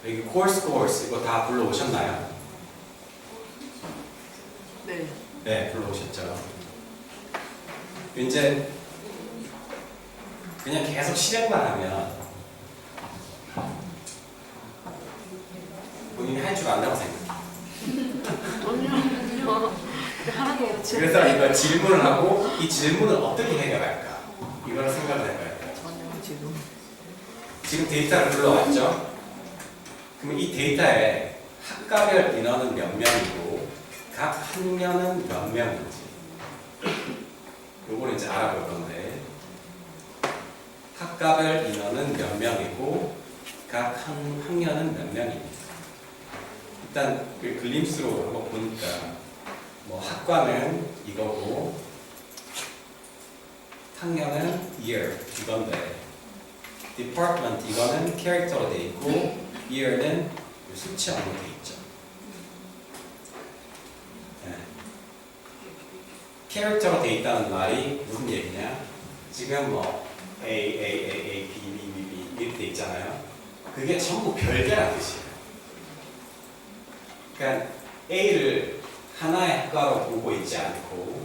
여기 course 이거 다 불러오셨나요? 네. 네, 불러오셨죠. 이제 그냥 계속 실행만 하면 본인이 할 줄 안다고 생각해요. 아니요. 하나도 없지. 그래서 이거 질문을 하고 이 질문을 어떻게 해결할까? 이걸 생각을 해봐야 돼요. 아니요, 지금. 데이터를 불러왔죠? 그럼 이 데이터에 학과별 인원은 몇 명이고 각 학년은 몇 명인지 요거를 이제 알아볼 건데 학과별 인원은 몇 명이고 각 학년은 몇 명입니다. 일단 그 글림스로 한번 보니까 뭐 학과는 이거고 학년은 year 이건데 department 이거는 캐릭터로 돼 있고 year는 수치형으로 돼 있죠. 네. 캐릭터로 돼 있다는 말이 무슨 얘기냐? 지금 뭐 A, B, B 이렇게 돼 있잖아요. 그게 전부 별개란 뜻이에요. 그러니까 A를 하나의 학과로 보고 있지 않고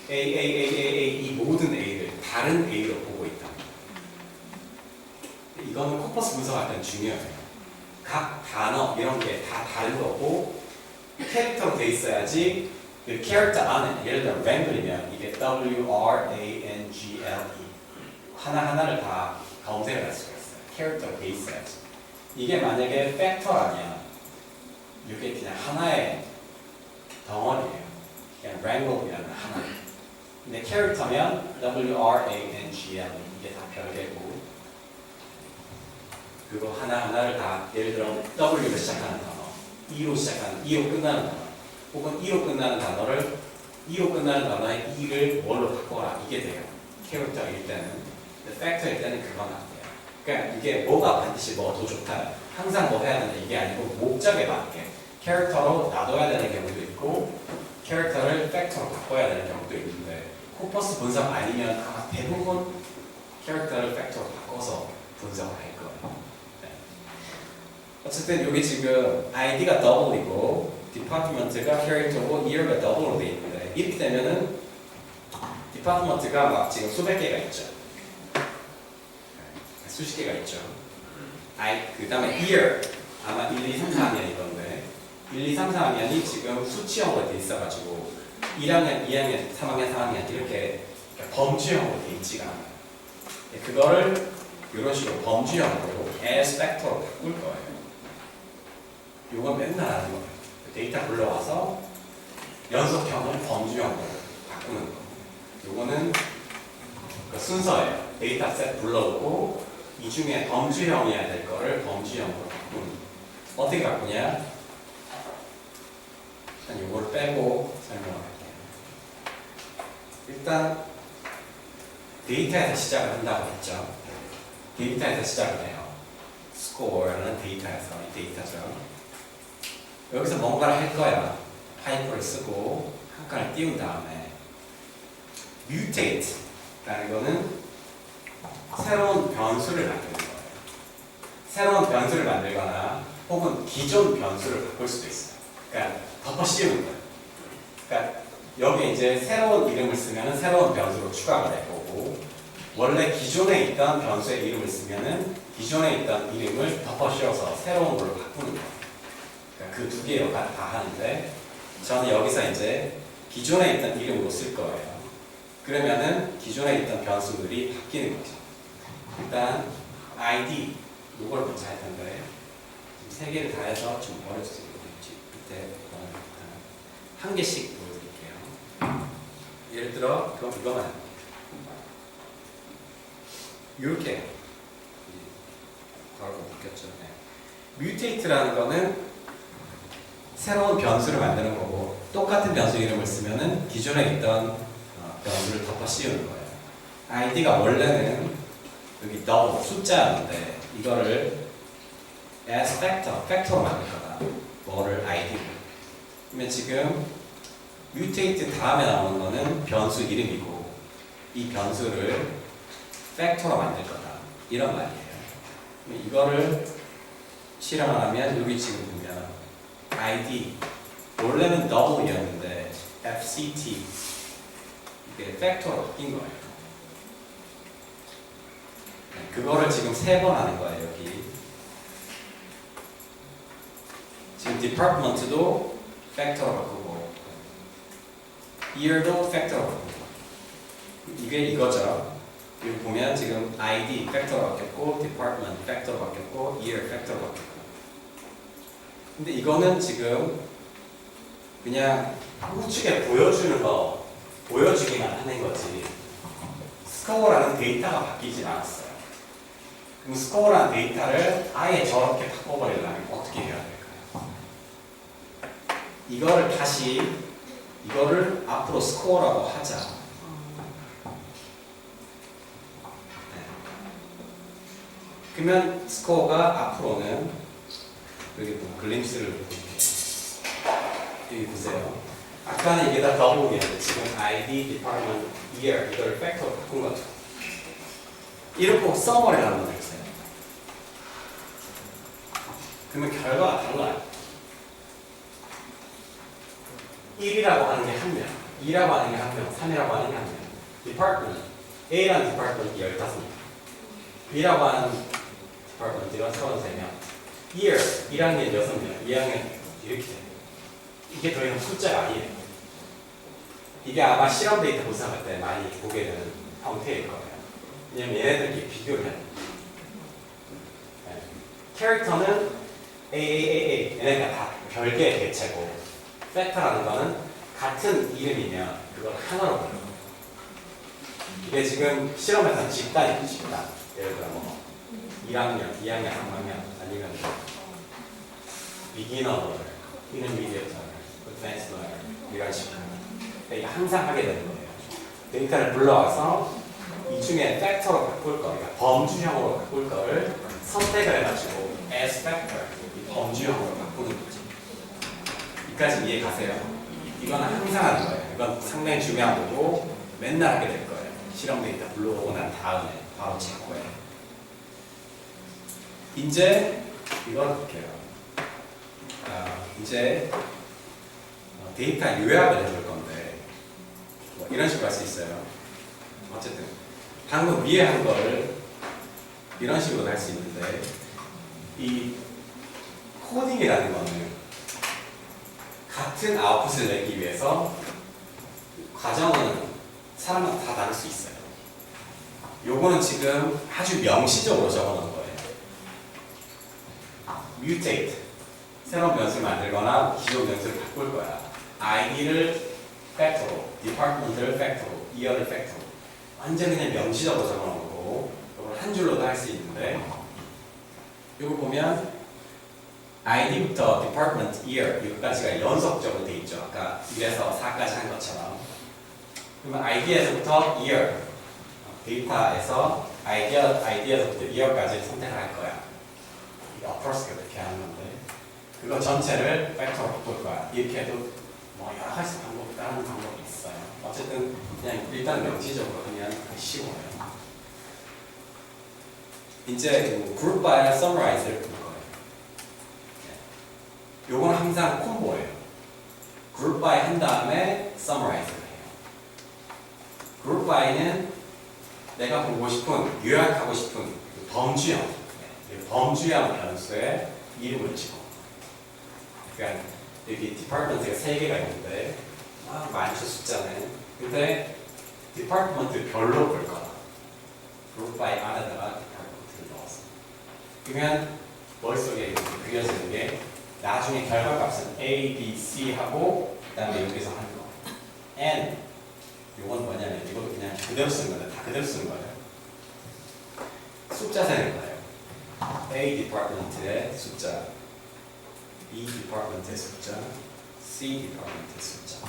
A 이 모든 A를 다른 A로 보고 있다. 이거는 코퍼스 분석할 때는 중요해요. 각 단어 이런 게 다 다른 거고 캐릭터로 돼 있어야지 그 캐릭터 안에 예를 들어 wrangle이면 이게 W-R-A-N-G-L-E 하나하나를 다 검색을 할 수가 있어요. 캐릭터로 돼 있어야지. 이게 만약에 팩터라면 이게 그냥 하나의 덩어리예요. 그냥 wrangle이라는 하나. 근데 캐릭터면 W-R-A-N-G-L-E 이게 다 별개고 그거 하나하나를 다 예를 들어 W로 시작하는 단어, E로 시작하는, E로 끝나는 단어 혹은 E로 끝나는 단어를 E로 끝나는 단어의 E를 뭘로 바꿔라 이게 돼요. 캐릭터일 때는 팩터일 때는 그건 안 돼요. 그러니까 이게 뭐가 반드시 뭐 더 좋다 항상 뭐 해야 되나 이게 아니고 목적에 맞게 캐릭터로 놔둬야 되는 경우도 있고 캐릭터를 팩터로 바꿔야 되는 경우도 있는데 코퍼스 분석 아니면 아마 대부분 캐릭터를 팩터로 바꿔서 분석을 할 거예요. 어쨌든 여기 지금 ID가 더블이고 디파트먼트가 캐릭터고 year가 더블로 돼 있는데 이렇게 되면은 디파트먼트가 막 지금 수백 개가 있죠. 수십 개가 있죠. 그 다음에 year 아마 1, 2, 3, 4학년일 건데 1, 2, 3, 4학년이 지금 수치형으로 돼 있어가지고 1학년, 2학년, 3학년, 4학년 이렇게 범주형으로 돼 있지가 않아요. 그거를 이런 식으로 범주형으로 as factor로 바꿀 거예요. 이건 맨날 하는 거예요. 데이터 불러와서 연속형을 범주형으로 바꾸는 거. 이거는 그 순서예요. 데이터셋 불러오고 이 중에 범주형이어야 될 거를 범주형으로 바꾸는 거. 어떻게 바꾸냐? 일단 이걸 빼고 설명할게요. 일단 데이터에서 시작을 한다고 했죠. 데이터에서 시작을 해요. score라는 데이터에서 이 데이터죠. 여기서 뭔가를 할 거야. 파이프를 쓰고 한 칸을 띄운 다음에 mutate라는 거는 새로운 변수를 만드는 거예요. 새로운 변수를 만들거나 혹은 기존 변수를 바꿀 수도 있어요. 그러니까 덮어 씌우는 거예요. 그러니까 여기 이제 새로운 이름을 쓰면 새로운 변수로 추가가 될 거고 원래 기존에 있던 변수의 이름을 쓰면은 기존에 있던 이름을 덮어 씌워서 새로운 걸로 바꾸는 거예요. 그 두 개 역할을 다 하는데 저는 여기서 이제 기존에 있던 이름으로 쓸 거예요. 그러면은 기존에 있던 변수들이 바뀌는 거죠. 일단 ID 이걸 먼저 할 텐데 세 개를 다 해서 좀 어려웠어요. 밑에 한 개씩 보여드릴게요. 예를 들어 그럼 이거만 이렇게 과거가 바뀌었죠. 네. mutate라는 거는 새로운 변수를 만드는 거고 똑같은 변수 이름을 쓰면은 기존에 있던 변수를 덮어 씌우는 거예요. id가 원래는 여기 double 숫자였는데 이거를 as factor로 만들 거다. 뭐를 id를. 그러면 지금 mutate 다음에 나오는 거는 변수 이름이고 이 변수를 factor로 만들 거다. 이런 말이에요. 이거를 실험을 하면 여기 지금 보면 ID 원래는 W였는데 FCT 이게 팩터로 바뀐 거예요. 그거를 지금 3번 하는 거예요. 여기 지금 department도 팩터로 바꾸고 year도 팩터로 바꾸고 이게 이거죠. 여기 보면 지금 ID 팩터로 바뀌었고 department 팩터로 바뀌었고 year 팩터로 바뀌었고 근데 이거는 지금 그냥 우측에 보여주는 거 보여주기만 하는 거지 스코어라는 데이터가 바뀌진 않았어요. 그럼 스코어라는 데이터를 아예 저렇게 바꿔버리려면 어떻게 해야 될까요? 이거를 다시 이거를 앞으로 스코어라고 하자. 네. 그러면 스코어가 앞으로는 여기 또 글림스를 볼게요. 여기 보세요. 아까는 이게 다 더블이었는데 지금 ID, department, year 이걸 팩터로 바꾼 거죠. 이렇게 써머리를 한번 해주세요. 그러면 결과가 달라요. 1이라고 하는 게 한 명, 2라고 하는 게 한 명, 3이라고 하는 게 한 명. department, A라는 department이 15명, B라고 하는 department가 33명, year, 1학년 6명, 2학년 이렇게 돼요. 이게 더 이상 숫자가 아니에요. 이게 아마 실험 데이터 분석할 때 많이 보게 되는 형태일 거예요. 왜냐면 얘네들끼리 비교를 해요. 네. 캐릭터는 AAAA 얘네가 다 별개의 개체고 팩터라는 거는 같은 이름이면 그걸 하나로 불러요. 이게 지금 실험에서 집단이죠. 집단. 예를 들어 뭐 1학년, 2학년, 3학년 아니면 비기너를, 인터미디어트를, 어드밴스를 이런 식으로 이게 항상 하게 되는 거예요. 데이터를 불러와서 이 중에 팩터로 바꿀 거, 그러니까 범주형으로 바꿀 거를 선택을 해가지고 as factor, 이 범주형으로 바꾸는 거죠. 여기까지 이해 가세요? 이건 항상 하는 거예요. 이건 상당히 중요한 거고 맨날 하게 될 거예요. 실험 데이터 불러오고 난 다음에 바로 체크해. 이제 이걸 볼게요. 이제 데이터 요약을 해줄 건데 뭐 이런 식으로 할 수 있어요. 어쨌든 방금 위에 한 거를 이런 식으로 할 수 있는데 이 코딩이라는 거는 같은 아웃풋을 내기 위해서 과정은 사람마다 다 다를 수 있어요. 요거는 지금 아주 명시적으로 적어놓은 거예요. mutate, 새로운 변수를 만들거나 기존 변수를 바꿀 거야. ID를 팩터로, department를 팩터로, year를 팩터로 완전 그냥 명시적으로 적어놓고 이걸 한 줄로도 할 수 있는데 이거 보면 ID부터 department, year 여기까지가 연속적으로 돼 있죠. 아까 1에서 4까지 한 것처럼. 그러면 ID에서부터 year 데이터에서 ID에서부터 year까지 선택을 할 거야. 어프로스가 그렇게 하는 건데 그거 전체를 팩터로 바꿀 거야. 이렇게 해도 뭐 여러 가지 방법, 다른 방법이 있어요. 어쨌든 그냥 일단 명시적으로 그냥 쉬워요. 이제 group by summarize를 볼 거예요. 요건 항상 콤보예요. group by 한 다음에 summariz를 해요. group by는 내가 보고 싶은, 요약하고 싶은 범주형, 범주형 변수에 이름을 집어. 그러니까 여기 디파트먼트가 3개가 있는데 많죠 숫자는. 근데 디파트먼트 별로 볼 거다. group by 안에다가 디파트먼트를 넣었어. 그러면 머릿속에 이렇게 그려지는 게 나중에 결과값은 A, B, C 하고 그다음에 여기서 하는 거. N 이건 뭐냐면 이것도 그냥 그대로 쓰는 거예요. 다 그대로 쓰는 거예요. 숫자 세는 거예요. A 디파트먼트의 숫자, B 디파트먼트의 숫자, C 디파트먼트의 숫자.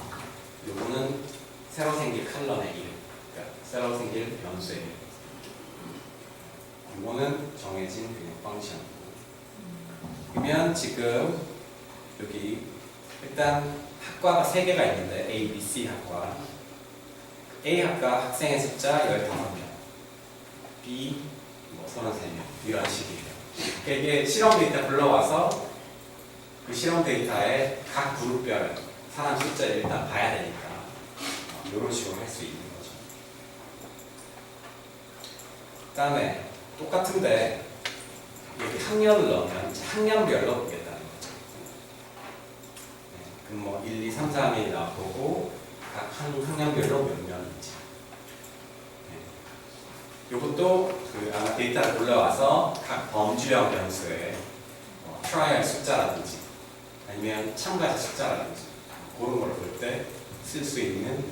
요거는 새로 생길 컬럼의 이름, 그러니까 새로 생길 변수의 이름. 요거는 정해진 그냥 펑션이고. 그러면 지금 여기 일단 학과가 3개가 있는데 A, B, C 학과. A 학과 학생의 숫자 15명, B 뭐 33명 이런 식이에요. 그러니까 이게 실험 데이터 불러와서 그 실험 데이터에 각 그룹별 사람 숫자를 일단 봐야 되니까 이런 식으로 할 수 있는 거죠. 그 다음에 똑같은데 여기 학년을 넣으면 이제 학년별로 보겠다는 거죠. 네, 그럼 뭐 1, 2, 3, 4이 나오고 각 학년별로 몇 명인지. 네. 이것도 그 아마 데이터를 불러와서 각 범주형 변수에 트라이얼 숫자라든지 아니면 참가자 숫자라든지 그런 걸 볼 때 쓸 수 있는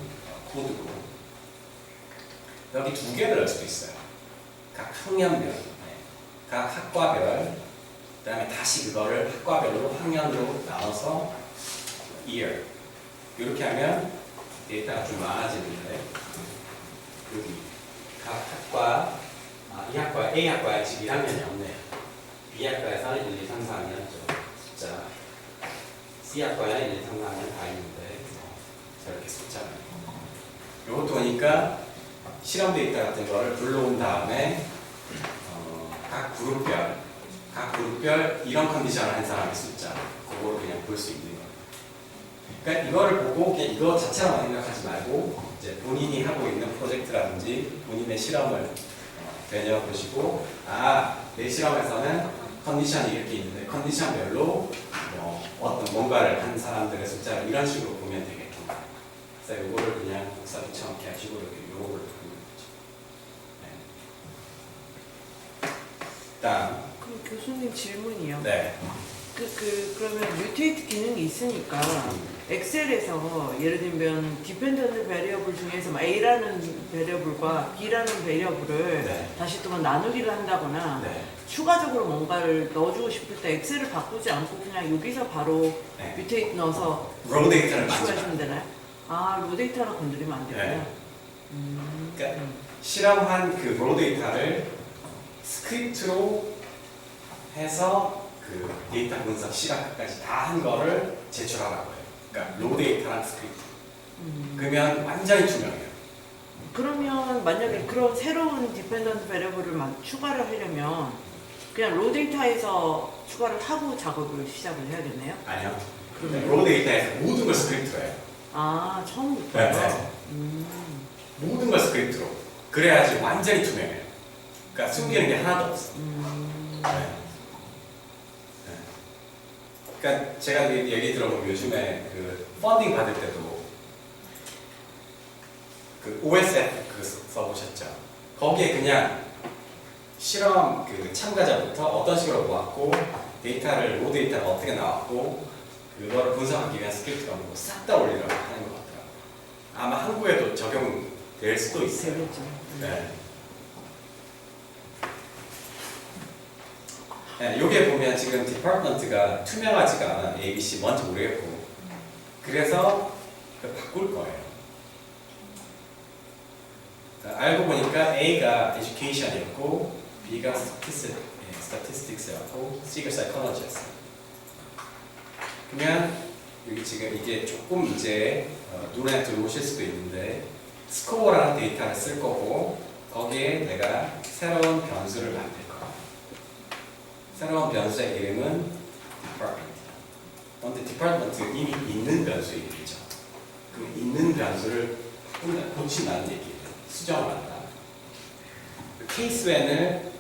코드고 여기 두 개를 넣을 수도 있어요. 각 학년별, 각 학과별, 그 다음에 다시 그거를 학과별로 학년으로 나눠서 year 이렇게 하면 데이터가 좀 많아지는데 여기 각 학과 이 학과 A학과에 지금 1학년이 없네요. B학과에서는 1, 2, 3, 4학년 숫자 C학과에는 1, 2, 3, 4학년 다 있는데 저렇게 숫자가 이것도 보니까 실험 데이터 같은 거를 불러온 다음에 각 그룹별 이런 컨디션을 한 사람의 숫자 그거를 그냥 볼 수 있는 거예요. 그러니까 이거를 보고 그냥 이거 자체로만 생각하지 말고 이제 본인이 하고 있는 프로젝트라든지 본인의 실험을 되뇌어보시고 내 실험에서는 컨디션이 이렇게 있는데 컨디션별로 어떤 뭔가를 한 사람들의 숫자를 이런 식으로 보면 되겠구나. 그래서 이거를 그냥 복사비처럼 이렇게 하시고 이렇게 요거를 보는 거죠. 네. 다음. 그럼 교수님 질문이요. 네. 그러면 뮤테이트 기능이 있으니까 엑셀에서 예를 들면 디펜던트 베리어블 중에서 A라는 베리어블과 B라는 베리어블을 네. 다시 또 나누기를 한다거나 네. 추가적으로 뭔가를 넣어주고 싶을 때 엑셀을 바꾸지 않고 그냥 여기서 바로 네. 뮤테이트 넣어서 로 데이터를 추가하시면 되나요? 로 데이터는 건드리면 안 되고요. 네. 그러니까 실험한 그 로 데이터를 스크립트로 해서 그 데이터 분석 시각까지 다 한 거를 제출하라고 해요. 그러니까 로 데이터랑 스크립트. 그러면 완전히 투명해요. 그러면 만약에 그런 새로운 디펜던트 베리어블을 추가를 하려면 그냥 로 데이터에서 추가를 하고 작업을 시작을 해야겠네요? 아니요. 그러면 로 데이터에서 모든 걸 스크립트로 해요. 처음부터요? 네. 모든 걸 스크립트로. 그래야지 완전히 투명해요. 그러니까 숨기는 게 하나도 없어. 네. 그러니까 제가 얘기 들어보면 요즘에 그 펀딩 받을 때도 그 OSF 써보셨죠? 거기에 그냥 실험 그 참가자부터 어떤 식으로 모았고 데이터를 로 데이터가 어떻게 나왔고 그거를 분석하기 위한 스크립트가 뭐고 싹 다 올리라고 하는 것 같더라고요. 아마 한국에도 적용될 수도 있어요. 되겠죠. 네. 네, 여기에 보면 지금 디파트먼트가 투명하지가 않아. ABC 뭔지 모르겠고. 그래서 바꿀 거예요. 알고 보니까 A가 Education이었고 B가 Statistics였고 C가 Psychology였어요. 그러면 여기 지금 이게 조금 이제 눈에 들어오실 수도 있는데 스코어라는 데이터를 쓸 거고 거기에 내가 새로운 변수를 만들 거예요. 새로운 변수의 이름은 디파트먼트. 근데 디파트먼트 이미 있는 변수 이름이죠. 그 있는 변수를 고친다는 얘기예요. 수정을 한다. 그 케이스웬을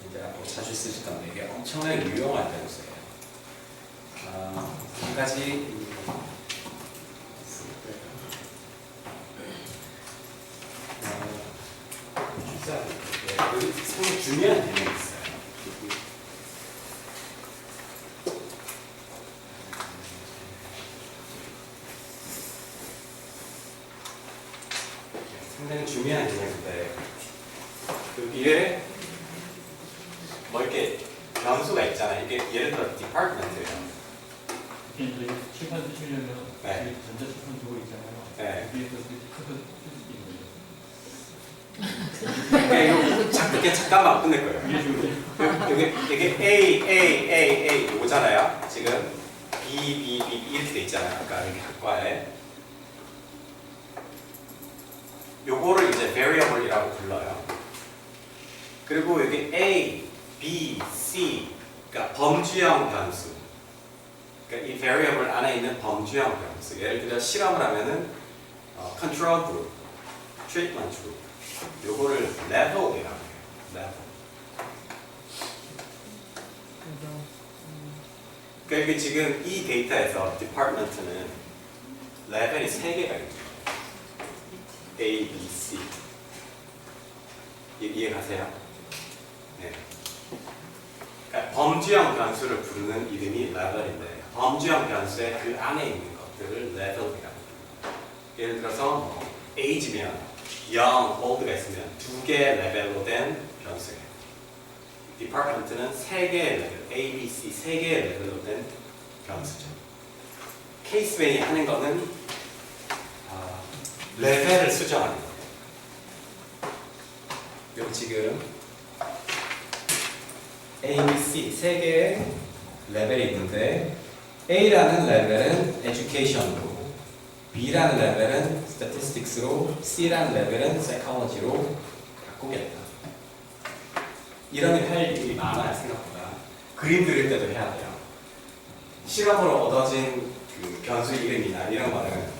이제 앞으로 자주 쓰실 건데 이게 엄청나게 유용한 변수예요. 한 가지 상당히 중요한 내용이 있어요. 상당히 중요한 내용인데 여기에 뭐 이렇게 변수가 있잖아요. 이게 예를 들어 디파트먼트예요. 저희 칠판 쓰시려면 네. 전자칠판 저거 있잖아요. 네. 위에서 이렇게 크게 쓸수 있는 거예요. 그러니까 이거 잠깐만 끝낼 거예요. 위에 지금 여기 A 오잖아요. 지금 B 이렇게 돼 있잖아요. 아까 여기 학과에 요거를 이제 variable이라고 불러요. 그리고 여기 A, B, C 그러니까 범주형 변수. 그러니까 이 variable 안에 있는 범주형 변수. 예를 들어 실험을 하면은 control group, treatment group. 요거를 level이라고 해요. level. 그러니까 이게 지금 이 데이터에서 department는 레벨이 3개가 있죠. A, B, C. 이해가세요? 네. 그러니까 범주형 변수를 부르는 이름이 레벨인데 범주형 변수의 그 안에 있는 것들을 레벨이라고 합니다. 예를 들어서 age면 young, old가 있으면 2개의 레벨로 된 변수예요. department는 3개의 레벨, A, B, C 3개의 레벨로 된 변수죠. 케이스웨이 하는 거는 레벨을 수정하는 거예요. 여기 지금 A, B, C 3개의 레벨이 있는데 A라는 레벨은 education으로, B라는 레벨은 statistics로, C라는 레벨은 psychology로 바꾸겠다. 이런 일 할 일이 많아요. 생각보다. 그림 그릴 때도 해야 돼요. 실험으로 얻어진 그 변수 이름이나 이런 거는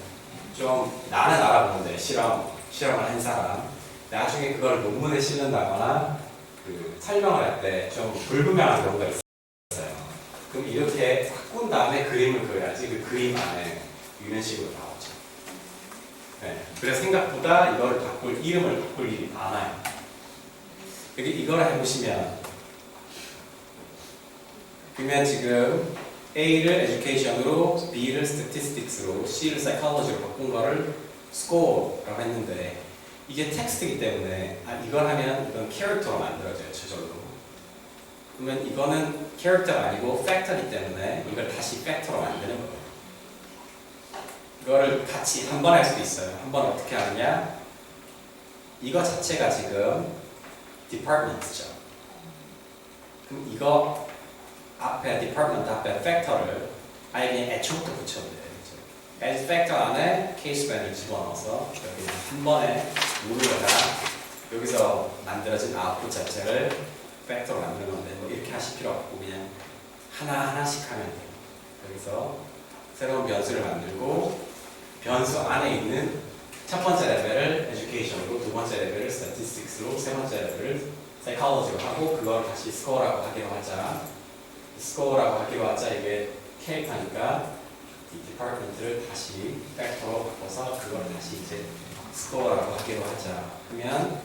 좀 나는 알아보는데 실험을 한 사람 나중에 그걸 논문에 실는다거나 그 설명을 할 때 좀 불분명한 경우가 있어요. 그럼 이렇게 바꾼 다음에 그림을 그려야지 그 그림 안에 이런 식으로 나오죠. 네. 그래서 생각보다 이름을 바꿀 일이 많아요. 여기 이걸 해보시면 그러면 지금 A를 education으로, B를 statistics로, C를 psychology로 바꾼 거를 score라고 했는데 이게 텍스트이기 때문에 이걸 하면 이건 캐릭터로 만들어져요. 저절로. 그러면 이거는 캐릭터가 아니고 팩터이기 때문에 이걸 다시 팩터로 만드는 거예요. 이거를 같이 한 번 할 수도 있어요. 한 번 어떻게 하느냐? 이거 자체가 지금 department죠. 그럼 이거 앞에 department 앞에 팩터를 아예 그냥 애초부터 붙여도 돼요. as 팩터 안에 케이스밴을 집어넣어서 여기 한 번에 누르다가 여기서 만들어진 아웃풋 자체를 팩터로 만드는 건데 뭐 이렇게 하실 필요 없고 그냥 하나하나씩 하면 돼요. 여기서 새로운 변수를 만들고 변수 안에 있는 첫 번째 레벨을 education으로, 두 번째 레벨을 statistics로, 세 번째 레벨을 psychology로 하고 그걸 다시 score라고 하기로 하자. score라고 하기로 하자. 이게 캐릭터니까 이 디파트먼트를 다시 팩터로 바꿔서 그걸 다시 이제 score라고 하기로 하자. 그러면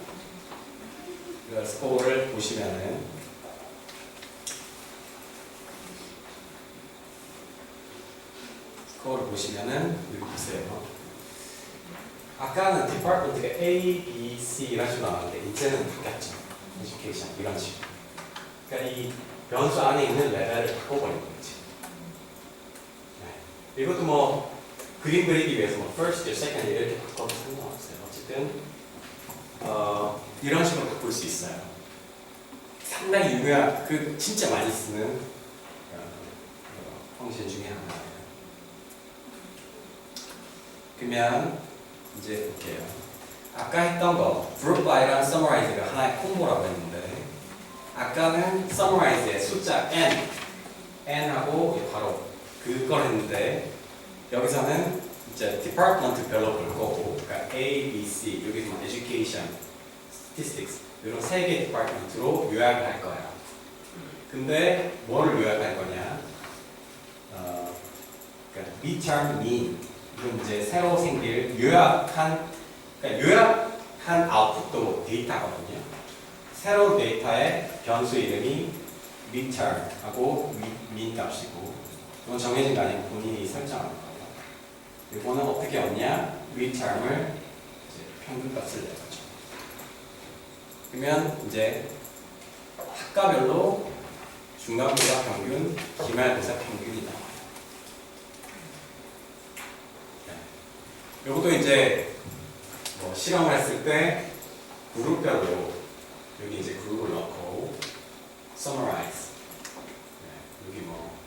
그 score를 보시면은 여기 보세요. 아까는 디파트먼트가 A, B, C 이런 식으로 나왔는데 이제는 바뀌었죠. education 이런 식으로. 그러니까 이 변수 안에 있는 레벨을 바꿔버린 거지. 네. 이것도 뭐 그림 그리기 위해서 뭐 first, second 이렇게 바꿔도 상관없어요. 어쨌든 이런 식으로 바꿀 수 있어요. 상당히 유명한 그 진짜 많이 쓰는 펑션 중에 하나예요. 그러면 이제 볼게요. 아까 했던 거 group by랑 summarize가 하나의 콤보라고 했는데 아까는 summarize의 숫자 n하고 바로 그걸 했는데 여기서는 이제 department 별로 볼 거고 그러니까 A, B, C 여기서 education, statistics 이런 세 개 디파트먼트로 요약을 할 거야. 근데 뭐를 요약할 거냐? 그러니까 midterm mean 이건 이제 새로 생길 요약한 아웃풋도 데이터거든요. 새로운 데이터의 변수 이름이 midterm하고 mean 값이고 이건 정해진 거 아니고 본인이 설정하는 거예요. 이거는 어떻게 얻냐? midterm을 이제 평균값을 내거죠. 그러면 이제 학과별로 중간고사 평균, 기말고사 평균이 나와요. 네. 이것도 이제 뭐 실험을 했을 때 그룹별로 여기 이제 그룹을 넣고 summarize 네. 여기 뭐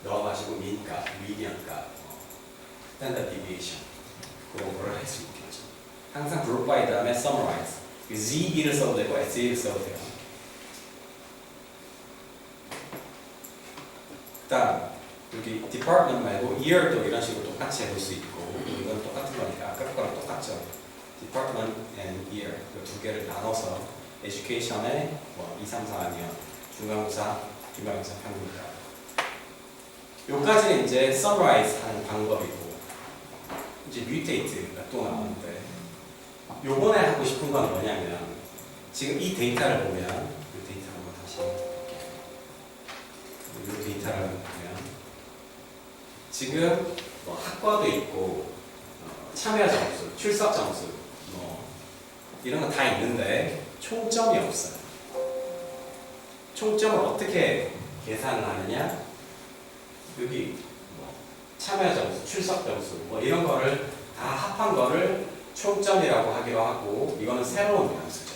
넣어가지고 mean값, median값, standard deviation 그런 거를 할 수 있겠죠. 항상 group by 다음에 summarize ZB를 써도 되고 SE를 써도 돼요. 그다음 여기 department 말고 year도 이런 식으로 똑같이 해볼 수 있고 이건 똑같은 거니까 아까 거랑 똑같죠. department and year 이 두 개를 나눠서 education에 뭐 2, 3, 4학년 중간고사, 기말고사, 평균가 요까지는 이제 summarize 하는 방법이고 이제 mutate가 또 나오는데 요번에 하고 싶은 건 뭐냐면 지금 이 데이터를 보면 이 데이터 한번 다시 이 데이터를 보면 지금 뭐 학과도 있고 참여 점수, 출석 점수 뭐 이런 거 다 있는데 총점이 없어요. 총점을 어떻게 계산을 하느냐? 여기 뭐 참여 점수, 출석 점수 뭐 이런 거를 다 합한 거를 총점이라고 하기로 하고 이거는 새로운 변수죠.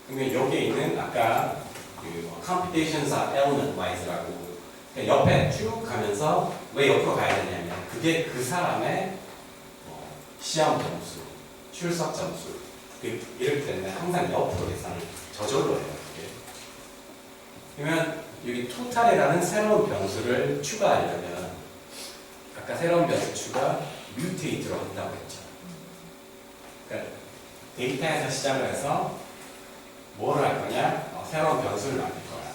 그러면 여기에 있는 아까 그 computations are element wise라고 그러니까 옆에 쭉 가면서 왜 옆으로 가야 되냐면 그게 그 사람의 시험 점수, 출석 점수 이렇게 되는데 항상 옆으로 계산을 저절로 해요. 그게. 그러면 여기 토탈이라는 새로운 변수를 추가하려면 아까 새로운 변수 추가 mutate로 한다고 했죠. 그러니까 데이터에서 시작을 해서 뭐를 할 거냐? 새로운 변수를 만들 거야.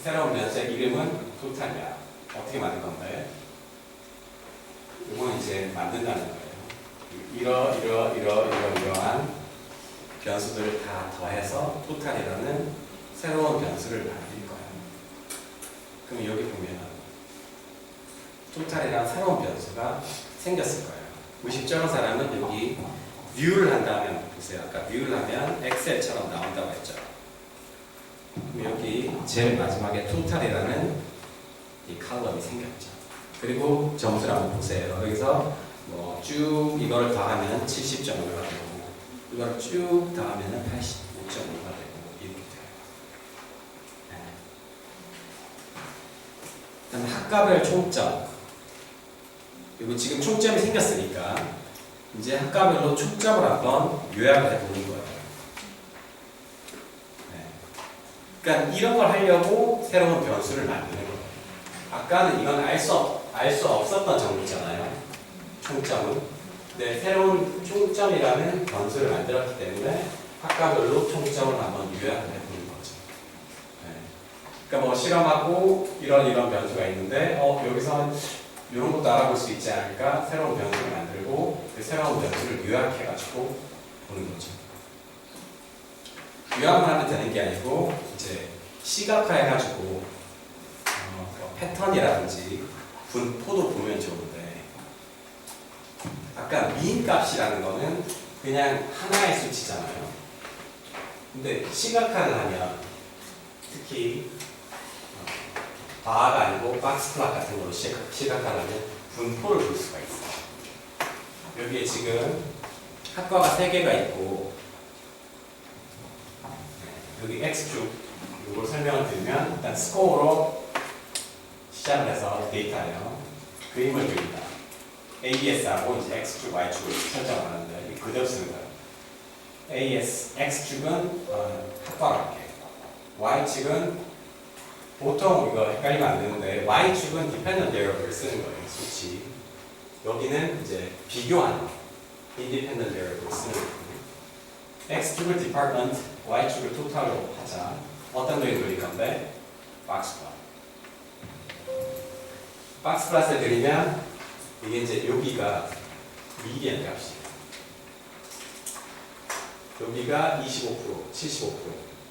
새로운 변수의 이름은 토탈이야. 어떻게 만들 건데? 이건 이제 만든다는 거예요. 이러한 변수들을 다 더해서 토탈이라는 새로운 변수를 만들 거야. 그럼 여기 보면 토탈이라는 새로운 변수가 생겼을 거예요. 의식적인 사람은 여기 뷰를 한다면 보세요. 아까 뷰를 하면 엑셀처럼 나온다고 했죠. 그럼 여기 제일 마지막에 토탈이라는 이 컬럼이 생겼죠. 그리고 점수를 한번 보세요. 여기서 뭐 쭉 이걸 더하면 70.5가 되고 이걸 쭉 더하면 85.5가 되고 이렇게 돼요. 네. 그다음에 학과별 총점. 그리고 지금 총점이 생겼으니까 이제 학과별로 총점을 한번 요약을 해보는 거예요. 네. 그러니까 이런 걸 하려고 새로운 변수를 만드는 거예요. 아까는 이건 알 수 없었던 정보잖아요. 총점은. 근데 새로운 총점이라는 변수를 만들었기 때문에 학과별로 총점을 한번 요약을 해보는 거죠. 네. 그러니까 뭐 실험하고 이런 변수가 있는데 여기서 이런 것도 알아볼 수 있지 않을까? 새로운 변수를 만들고 그 새로운 변수를 요약해가지고 보는 거죠. 요약만 하면 되는 게 아니고 이제 시각화해가지고 패턴이라든지 분포도 보면 좋은데 아까 미인값이라는 거는 그냥 하나의 수치잖아요. 근데 시각화를 하면 특히 바가 아니고 박스 플롯 같은 걸로 시각화를 하면 분포를 볼 수가 있어요. 여기에 지금 학과가 3개가 있고 여기 X축 이걸 설명을 드리면 일단 스코어로 시작을 해서 데이터예요. 그림을 그립니다. ABS하고 이제 X축, Y축을 설정을 하는데 그대로 쓰는 거예요. X축은 학과로 할게요. Y축은 보통 이거 헷갈리면 안 되는데 Y축은 dependent variable을 쓰는 거예요. 수치. 여기는 이제 비교하는 independent variable을 쓰는 거예요. X축을 department, Y축을 total로 하자. 어떤 그림 그릴 건데? 박스 플롯. 박스 플롯을 그리면 이게 이제 여기가 미디안 값이에요. 여기가 25%, 75%,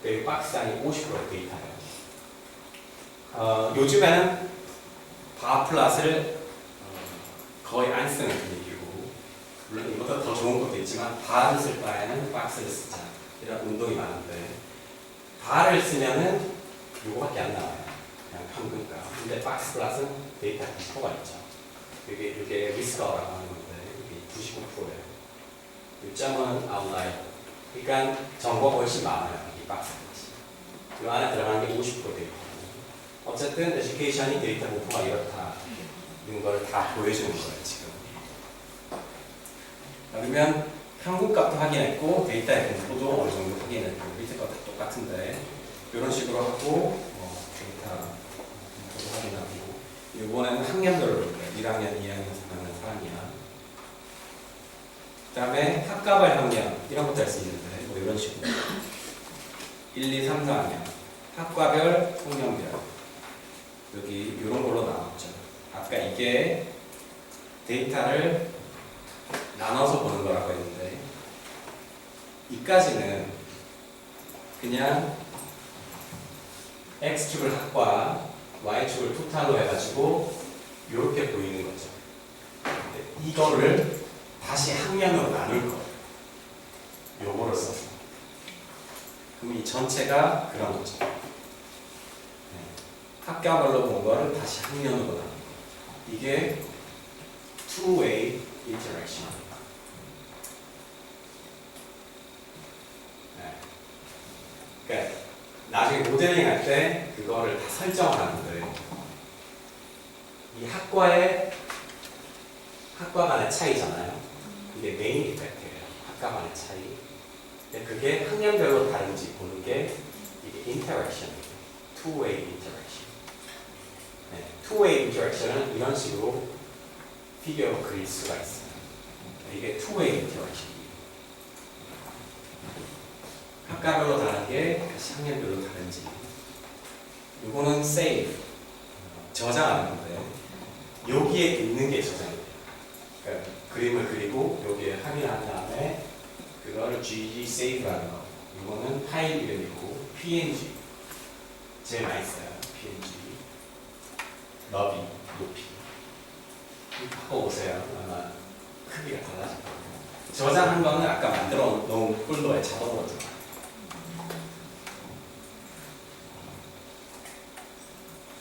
그리고 박스 안이 50%의 데이터예요. 요즘에는 바 플롯을 거의 안 쓰는 분위기고 물론 이보다 더 좋은 것도 있지만 바를 쓸 바에는 박스를 쓰자 이런 운동이 많은데 바를 쓰면은 이거밖에 안 나와요. 그냥 평균가. 근데 박스 플롯은 데이터 분포가 있죠. 이게 리스커라고 하는 건데 이게 99%예요. 이 점은 아웃라이어. 그러니까 정보가 훨씬 많아요. 이 박스 플롯이. 이 안에 들어가는 게 50% 데이터. 어쨌든 에듀케이션이 데이터 분포가 이렇다는 걸 다 보여주는 거예요. 지금. 그러면 평균값도 확인했고 데이터의 분포도 어느 정도 확인했고 밑에 것도 똑같은데 이런 식으로 하고 데이터 분포도 확인하고 이번에는 학년별로 볼 거예요. 1학년, 2학년, 3학년, 4학년. 그 다음에 학과별 학년 이런 것도 할 수 있는데 뭐 이런 식으로 1, 2, 3, 4학년 학과별, 학년별 여기 이런 걸로 나왔죠. 아까 이게 데이터를 나눠서 보는 거라고 했는데 이까지는 그냥 X축을 학과, Y축을 토탈로 해가지고 이렇게 보이는 거죠. 이거를 다시 학년으로 나눌 거예요. 요거를 써서. 그럼 이 전체가 그런 거죠. 학과별로 본 거를 다시 학년으로 나눈 거예요. 이게 two-way interaction. 그러니까 나중에 모델링 할 때 그거를 다 설정을 하는데 이 학과 간의 차이잖아요. 이게 메인 이펙트예요. 학과 간의 차이. 근데 그게 학년별로 다른지 보는 게 이게 인터랙션이에요. two-way interaction. two-way interaction은 이런 식으로 피규어로 그릴 수가 있어요. 이게 two-way interaction이에요. 학과별로 다르게 다시 학년별로 다른지. 이거는 save, 저장하는 건데 여기에 있는 게 저장이 돼요. 그러니까 그림을 그리고 여기에 확인한 다음에 그거를 gg save라는 거. 이거는 파일 이름이고 png 제일 많이 써요. png 너비, 높이 바꿔보세요. 아마 크기가 달라질 거예요. 저장한 거는 아까 만들어 놓은 폴더에 자동으로 들어가요.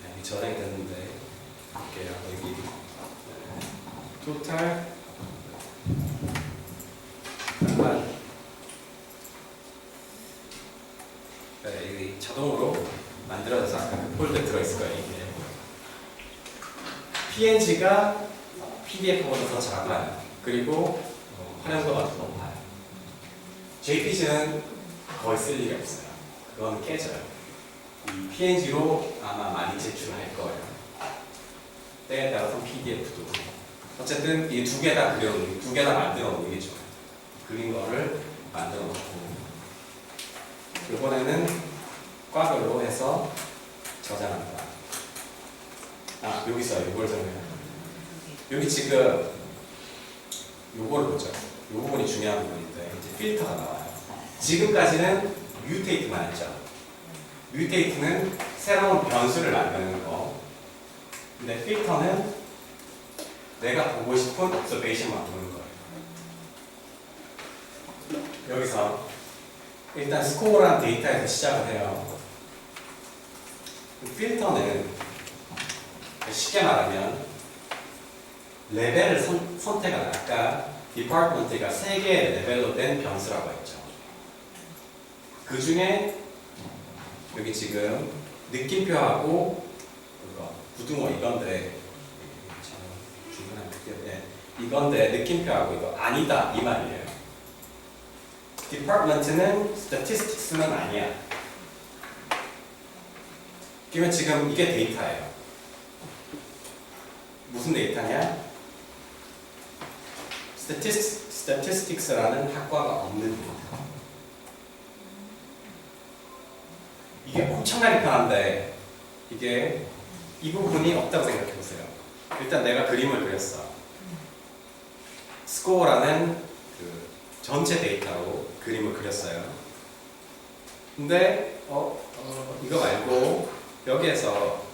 네, 저장이 됐는데 볼게요. 여기 토탈 잠깐 여기 자동으로 만들어져서 아까 그 폴더에 들어있을 거예요. 이게 PNG가 PDF보다 더 작아요. 그리고 활용도가 더 높아요. JPG는 거의 쓸 일이 없어요. 그건 깨져요. 이 PNG로 아마 많이 제출할 거예요. 때에 따라서 PDF도. 어쨌든 이 두 개 다 그려놓는, 두 개 다 만들어 놓는 게 좋아요. 그린 거를 만들어 놓고 이번에는 과별로 해서 저장합니다. 아, 여기서 이걸 정해요. 여기 지금 요거를 보죠. 이 부분이 중요한 부분인데 이제 필터가 나와요. 지금까지는 뮤테이트만 했죠. 뮤테이트는 새로운 변수를 만드는 거. 근데 필터는 내가 보고 싶은 observation만 보는 거예요. 여기서 일단 스코어라는 데이터에서 시작을 해요. 필터는 쉽게 말하면 레벨을 선택하는, 아까 디파트먼트가 3개의 레벨로 된 변수라고 했죠. 그 중에 여기 지금 느낌표하고 그거 부등호 이건데 이건데 느낌표하고 이거 아니다 이 말이에요. 디파트먼트는 스태티스틱스는 아니야. 그러면 지금 이게 데이터예요. 무슨 데이터냐? Statistics라는 학과가 없는 데이터. 이게 엄청나게 편한데 이게 이 부분이 없다고 생각해 보세요. 일단 내가 그림을 그렸어. 스코어라는 그 전체 데이터로 그림을 그렸어요. 근데 이거 말고 여기에서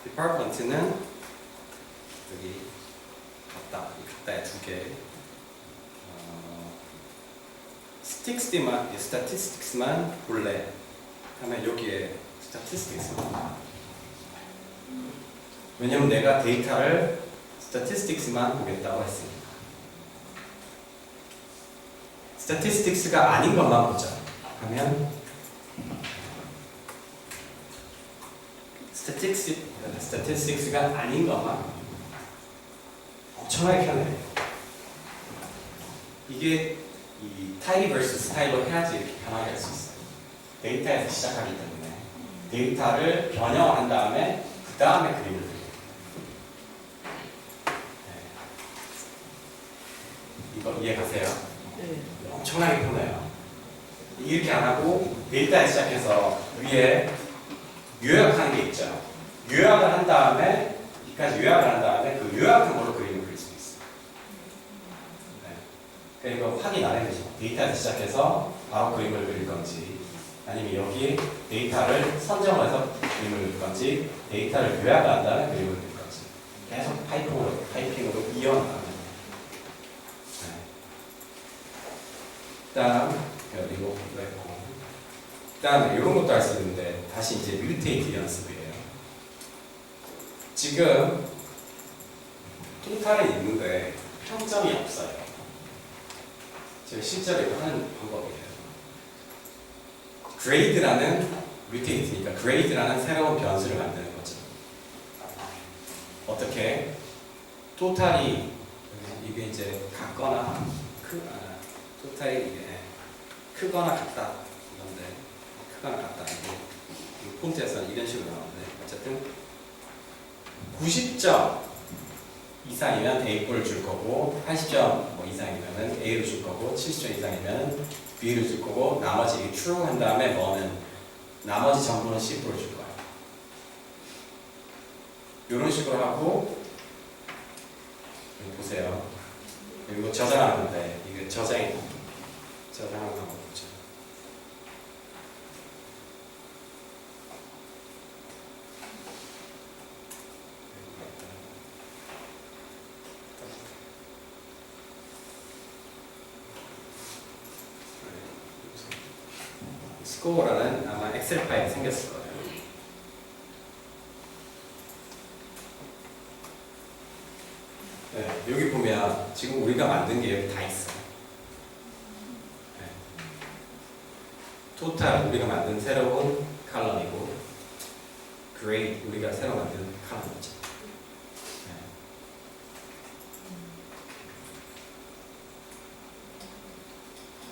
디파트먼트는 여기 같다에 두 개. 스태티스틱스만 볼래. 하면 여기에 스태티스틱스만. 왜냐면 내가 데이터를 스태티스틱스만 보겠다고 했으니까. 스태티스틱스가 아닌 것만 보자. 하면 스태티스틱스가 아닌 것만 엄청나게 편해요. 이게 이 타입 vs 스타일로 해야지 이렇게 편하게 할 수 있어요. 데이터에서 시작하기 때문에. 데이터를 변형한 다음에 그 다음에 그림을 그려요. 네. 이거 이해가세요? 네. 엄청나게 편해요. 이렇게 안 하고 데이터에 시작해서 위에 요약하는 게 있죠. 요약을 한 다음에 여기까지 요약을 한 다음에 그 요약한 걸로 그림을 그릴 수 있어요. 네. 그러니까 확인 안 해도 되죠. 데이터에서 시작해서 바로 그림을 그릴 건지 아니면 여기 데이터를 선정을 해서 그림을 그릴 건지 데이터를 요약을 한 다음에 그림을 그릴 건지 계속 파이핑으로 이어나가는 거예요. 네. 다음 그리고 그랬고 그다음에 이런 것도 할 수 있는데 다시 이제 뮤테이트 연습이에요. 지금 토탈은 있는데 평점이 없어요. 제가 실제로 이거 하는 방법이에요. 그레이드라는 뮤테이트니까 그레이드라는 새로운 변수를 만드는 거죠. 어떻게? 토탈이 이게 이제 같거나 토탈이 이게 크거나 같다 이건데 크거나 같다 이게 폰트에서는 이런 식으로 나오는데 어쨌든 90점 이상이면 A꼴을 줄 거고 80점 뭐 이상이면 A를 줄 거고 70점 이상이면 B를 줄 거고 나머지 true 한 다음에 뭐는 나머지 전부는 C꼴을 줄 거예요. 이런 식으로 하고 여기 보세요. 이거 저장하는 건데 이게 저장하는 방법이죠. 스코어라는 아마 엑셀 파일이 생겼을 거예요. 네, 여기 보면 지금 우리가 만든 게 여기 다 있어요. 네. 토탈 우리가 만든 새로운 칼럼이고 그레이드 우리가 새로 만든 칼럼이죠.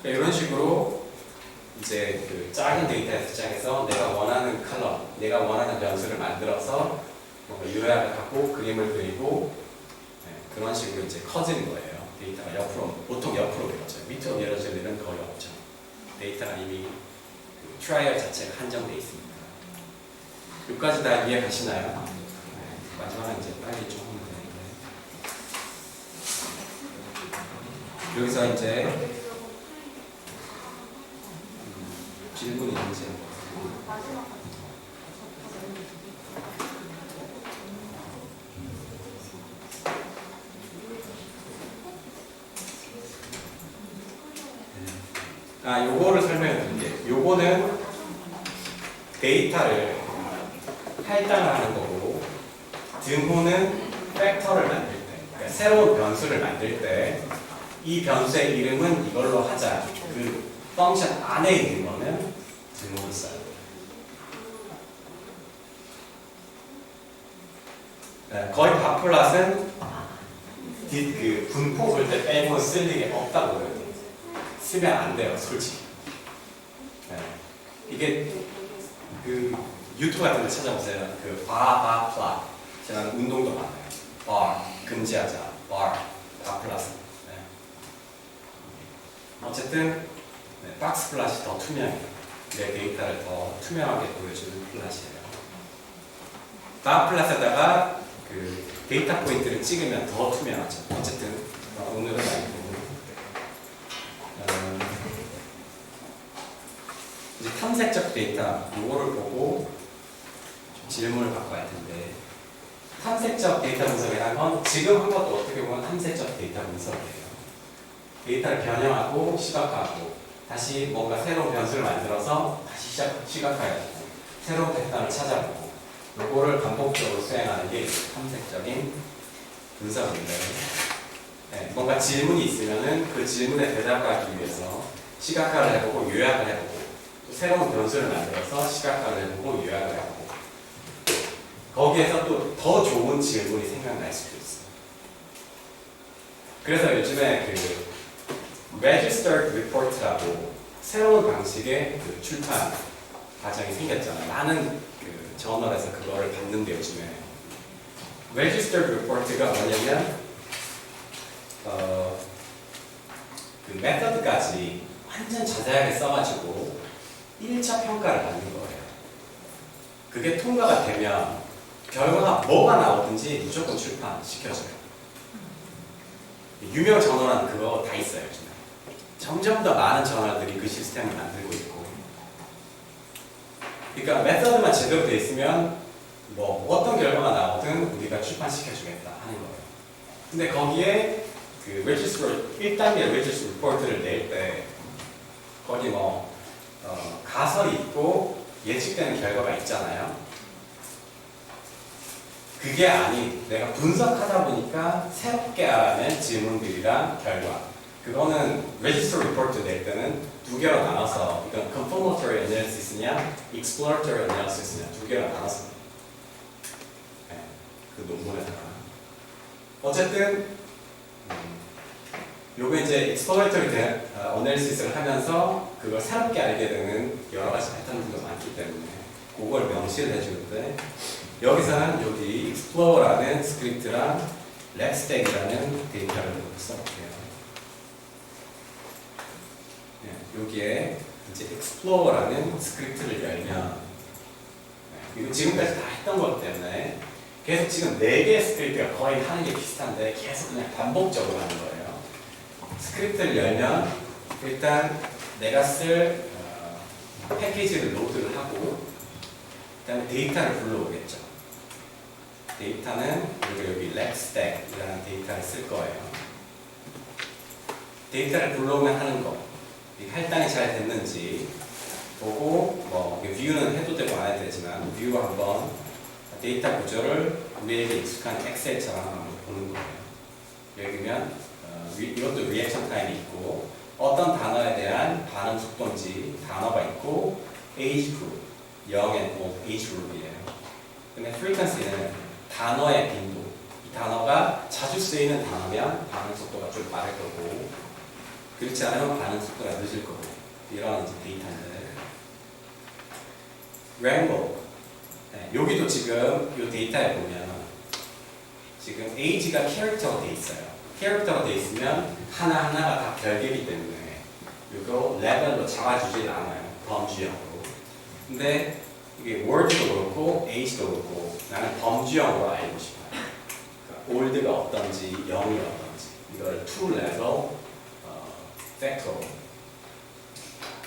네. 이런 식으로 이제 그 작은 데이터에서 시작해서 내가 원하는 컬럼, 내가 원하는 변수를 만들어서 뭔가 요약을 하고 그림을 그리고 네, 그런 식으로 이제 커지는 거예요. 데이터가 옆으로, 보통 옆으로 그려져요. 밑으로 내려질 일은 거의 없죠. 데이터가 이미 그 트라이얼 자체가 한정되어 있습니다. 여기까지 다 이해가시나요? 네, 마지막은 이제 빨리 좀 하면 되는데 여기서 이제 질문이 있는지 요거를 설명해 드릴게요. 요거는 데이터를 할당을 하는 거고 등호는 팩터를 만들 때 그러니까 새로운 변수를 만들 때 이 변수의 이름은 이걸로 하자 그 펑션 안에 있는 거는 등호를 써요. 네, 거의 다 플랫은 그 분포 볼 때 빼고 쓸 일이 없다고 그래요. 쓰면 안 돼요, 솔직히. 네. 이게 그 유튜브 같은 데 찾아보세요. 그 플랫. 제가 운동도 많아요. bar 금지하자. 바 플랫. 네. 어쨌든 네, 박스 플랫이 더 투명해요. 내 데이터를 더 투명하게 보여주는 플랫이에요. 바 플랫에다가 그 데이터 포인트를 찍으면 더 투명하죠. 어쨌든 오늘은 아니고 이제 탐색적 데이터 요거를 보고 좀 질문을 바꿔야 할 텐데 탐색적 데이터 분석이라는 건 지금 한 것도 어떻게 보면 탐색적 데이터 분석이에요. 데이터를 변형하고 시각화하고 다시 뭔가 새로운 변수를 만들어서 다시 시각화해주고 새로운 패턴을 찾아보고 요거를 반복적으로 수행하는 게 탐색적인 분석인데 네, 뭔가 질문이 있으면은 그 질문에 대답하기 위해서 시각화를 해보고 요약을 해보고 또 새로운 변수를 만들어서 시각화를 해보고 요약을 해보고 거기에서 또 더 좋은 질문이 생각날 수도 있어요. 그래서 요즘에 그 Registered Report라고 새로운 방식의 그 출판하고 과정이 생겼잖아. 많은 그 저널에서 그거를 봤는데 요즘에 registered report가 뭐냐면 그 메서드까지 완전 자세하게 써가지고 1차 평가를 받는 거예요. 그게 통과가 되면 결과가 뭐가 나오든지 무조건 출판시켜줘요. 유명 저널은 그거 다 있어요. 요즘에. 점점 더 많은 저널들이 그 시스템을 만들고 있고, 그러니까 메서드만 제대로 돼 있으면 뭐 어떤 결과가 나오든 우리가 출판시켜주겠다 하는 거예요. 근데 거기에 그 register 1단계 register report를 낼 때 거기 뭐 가설이 있고 예측되는 결과가 있잖아요. 그게 아닌 내가 분석하다 보니까 새롭게 알아낸 질문들이랑 결과, 그거는 register report 낼 때는 두 개로 나눠서, 이건 confirmatory analysis냐 exploratory analysis냐 두 개로 나눠서 네, 그 논문에다가 어쨌든 요거 이제 exploratory analysis를 하면서 그걸 새롭게 알게 되는 여러 가지 패턴들도 많기 때문에 그걸 명시를 해주는데, 여기서는 여기 explorer라는 스크립트랑 랩스택이라는 데이터를 써볼게요. 네, 여기에 이제 explorer라는 스크립트를 열면, 네, 이거 지금까지 다 했던 것 때문에 계속 지금 4개의 스크립트가 거의 하는 게 비슷한데 계속 그냥 반복적으로 하는 거예요. 스크립트를 열면 일단 내가 쓸 패키지를 로드를 하고 그 다음에 데이터를 불러오겠죠. 데이터는 여기 랩스택이라는 데이터를 쓸 거예요. 데이터를 불러오면 하는 거, 할당이 잘 됐는지 보고, 뭐 뷰는 해도 되고 안 해도 되지만 뷰 한번 데이터 구조를 우리에게 익숙한 엑셀처럼 한번 보는 거예요. 여기면 이것도 리액션 타임이 있고 어떤 단어에 대한 반응 속도인지 단어가 있고 age group, young and old age group이에요. 근데 frequency는 단어의 빈도, 이 단어가 자주 쓰이는 단어면 반응 속도가 좀 빠를 거고 그렇지 않으면 반응 속도가 늦을 거고, 이런 이제 데이터인데, rainbow, 네, 여기도 지금 이 데이터에 보면 지금 age가 캐릭터로 돼 있어요. 캐릭터로 돼 있으면 하나하나가 다 별개이기 때문에 이거 레벨로 잡아주질 않아요. 범주형으로. 근데 이게 word도 그렇고 age도 그렇고 나는 범주형으로 알고 싶어요. 그러니까 old가 어떤지, young이 어떤지 이걸 two level 팩터로,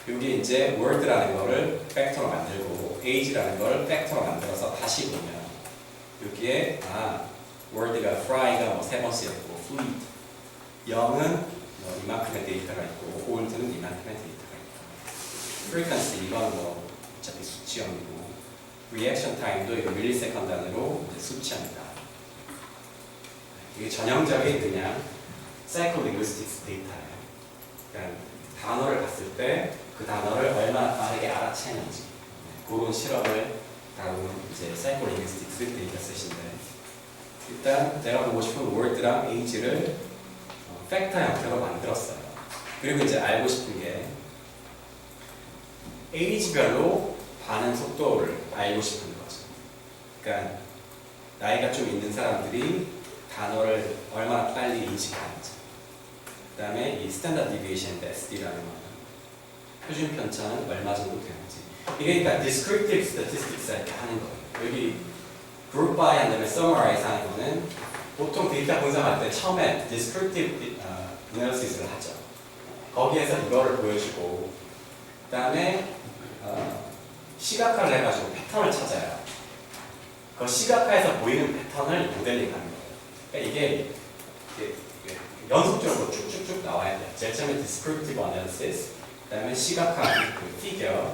여기 이제 word라는 거를 팩터로 만들고 age라는 걸 팩터로 만들어서 다시 보면 여기에 word가 fry가 뭐 3번째였고 fluid, young은 뭐 이만큼의 데이터가 있고 old는 이만큼의 데이터가 있고, frequency 이건 뭐 어차피 수치형이고, reaction time도 이거 밀리세컨 단위로 수치합니다. 이게 전형적인 그냥 psycholinguistics 데이터예요. 그러니까 단어를 봤을 때 그 단어를 얼마나 빠르게 알아채는지 그런 실험을 다루는 이제 psycholinguistics 데이터 셋인데, 일단 내가 보고 싶은 word랑 age를 팩터 형태로 만들었어요. 그리고 이제 알고 싶은 게 age별로 반응 속도를 알고 싶은 거죠. 그러니까 나이가 좀 있는 사람들이 단어를 얼마나 빨리 인식하는지, 그 다음에 이 스탠다드 디비에이션 SD라는 거는 표준 편차는 얼마 정도 되는지, 이게 그러니까 descriptive statistics 이렇게 하는 거예요. 여기 group by 한 다음에 summarize 하는 거는 보통 데이터 분석할 때 처음에 descriptive analysis를 하죠. 거기에서 이거를 보여주고 그 다음에 시각화를 해가지고 패턴을 찾아요. 그 시각화에서 보이는 패턴을 모델링 하는 거예요. 그러니까 이게 연속적으로 쭉쭉쭉 나와야 돼요. 제일 처음에 descriptive analysis, 그 다음에 시각화, 그 figure,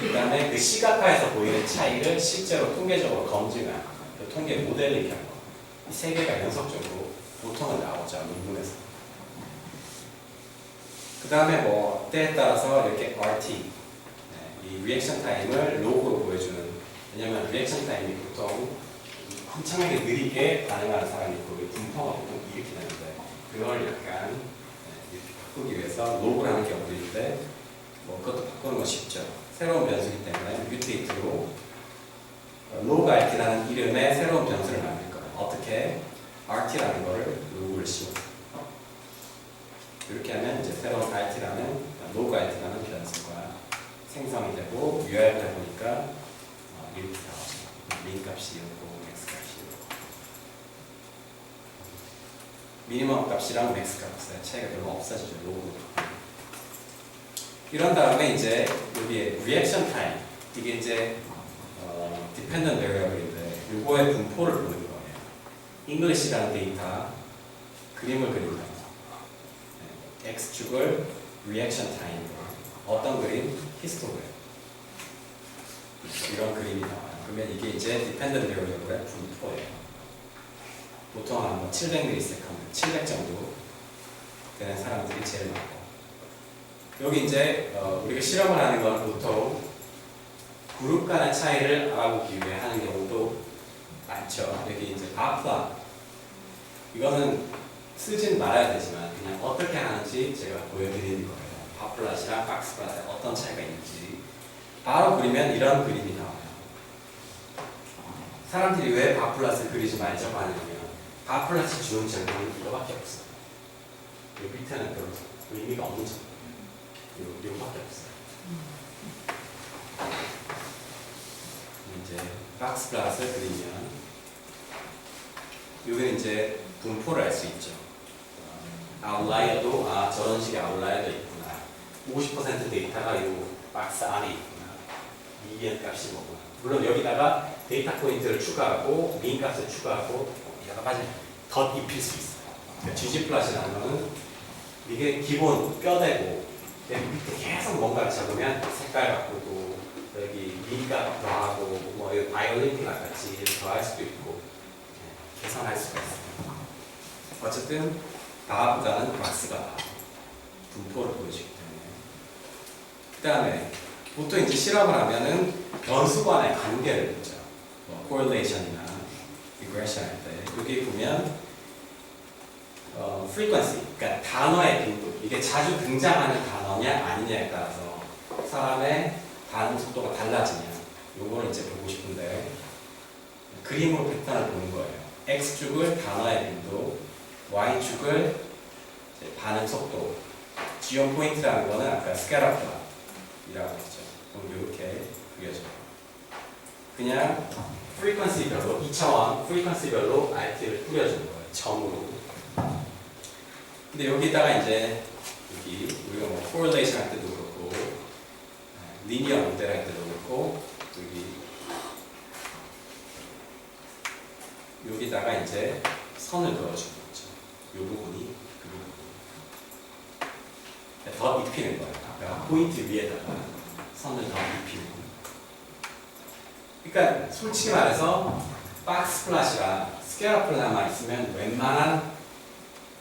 그 다음에 그 시각화에서 보이는 차이를 실제로 통계적으로 검증한 그 통계 모델링 결과, 이 세 개가 연속적으로 보통은 나오죠, 논문에서. 그 다음에 뭐 때에 따라서 이렇게 RT, 이 리액션 타임을 로그로 보여주는, 왜냐면 리액션 타임이 보통 엄청나게 느리게 반응하는 사람이 있고 분포가 보통 이렇게 되는데 그걸 약간 이렇게 바꾸기 위해서 로그라는 경우도 있는데 뭐 그것도 바꾸고 바꾸는 거 쉽죠. 새로운 변수이기 때문에 뮤테이트로 log rt라는 이름의 새로운 변수를 만들 거예요. 어떻게? rt라는 거를 로그를 씌워서 이렇게 하면 이제 새로운 rt라는 log rt라는 변수가 생성이 되고 URL 보니까 이렇게 나오죠. min 값이 이렇고 max 값이 이렇고 미니멈 값이랑 맥스 값의 차이가 별로 없어지죠. 로그로. 이런 다음에 이제 여기에 리액션 타임 이게 이제 dependent variable인데 이거의 분포를 보는 거예요. English라는 데이터 그림을 그린다. X축을 reaction time 어떤 그림? 히스토그램 이런 그림이 나와요. 그러면 이게 이제 dependent variable의 분포예요. 보통 한 700ms, 700 정도 되는 사람들이 제일 많고 여기 이제 우리가 실험을 하는 건 보통 그룹 간의 차이를 알아보기 위해 하는 경우도 많죠. 여기 이제 바플라 이거는 쓰진 말아야 되지만 그냥 어떻게 하는지 제가 보여드리는 거예요. 바플라시랑 박스플라시에 어떤 차이가 있는지 바로 그리면 이런 그림이 나와요. 사람들이 왜 바플라스를 그리지 말자고 하냐면 바플라스 주는 증거는 이거밖에 없어요. 이 밑에는 별로 의미가 없는 증거예요. 이거밖에 없어요. 이제 박스플라스를 그리면 여기는 이제 분포를 알 수 있죠. 아웃라이어도 저런 식의 아웃라이어도 있구나. 50% 데이터가 이 박스 안에 있구나. 미디언 값이 뭐구나. 물론 여기다가 데이터 포인트를 추가하고 민 값을 추가하고 여러 가지 덧 입힐 수 있어요. 그러니까 gg플롯이라는 거는 이게 기본 뼈대고 여기 밑에 계속 뭔가를 잡으면 색깔 바꾸고 여기 민값 더하고 뭐 바이올린팅 같이 더할 수도 있고 계산할 수가 있어요. 어쨌든 다보다는 박스가 분포를 보여주기 때문에 그 다음에 보통 이제 실험을 하면은 변수 간의 관계를 보죠. 뭐 correlation이나 regression 할 때 여기 보면 frequency, 그러니까 단어의 빈도 이게 자주 등장하는 단어냐 아니냐에 따라서 사람의 반응 속도가 달라지냐 요거를 이제 보고 싶은데 그림으로 패턴을 보는 거예요. X축을 단어의 빈도, Y축을 반응 속도, 지원 포인트라는 거는 아까 스캐러플이라고 했죠. 그럼 이렇게 그려져요. 그냥 프리퀀시별로 2차원 프리퀀시별로 RT를 뿌려주는 거예요. 점으로. 근데 여기다가 이제 여기 우리가 뭐 correlation 할 때도 그렇고 리니어 모델 할 때도 그렇고 여기다가 이제 선을 그어주는 거죠. 이 부분이 그 부분. 더 입히는 거예요. 아까 포인트 위에다가 선을 더 입히는 거예요. 그러니까 솔직히 말해서 박스 플랫이랑 스케일러 플랫만 있으면 웬만한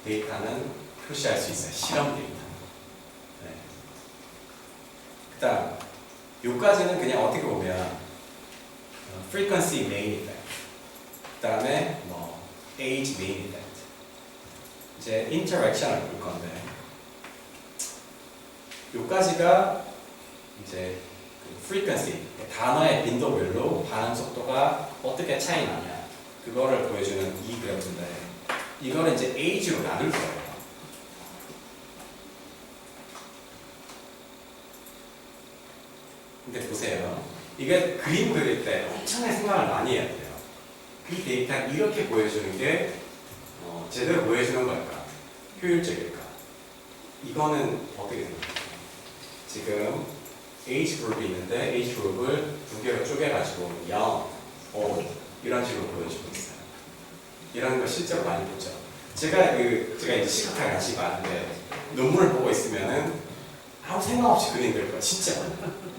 데이터는 표시할 수 있어요. 실험 데이터. 네. 그 다음 요까지는 그냥 어떻게 보면 frequency main effect 그 다음에 뭐 age main effect 이제 interaction을 볼 건데 요까지가 이제 frequency 단어의 빈도별로 반응 속도가 어떻게 차이 나냐 그거를 보여주는 이 그래프인데 이거를 이제 age로 나눌 거예요. 근데 보세요. 이게 그림 그릴 때 엄청나게 생각을 많이 해야 돼요. 이 데이터를 이렇게 보여주는 게 제대로 보여주는 걸까? 효율적일까? 이거는 어떻게 생각해요? 지금 age 그룹이 있는데 age 그룹을 두 개로 쪼개가지고 young, old 이런 식으로 보여주고 있어요. 이런 거 실제로 많이 보죠. 제가 이제 시각학에 관심이 많은데 논문을 보고 있으면은 아무 생각 없이 그림 그릴 거야 진짜.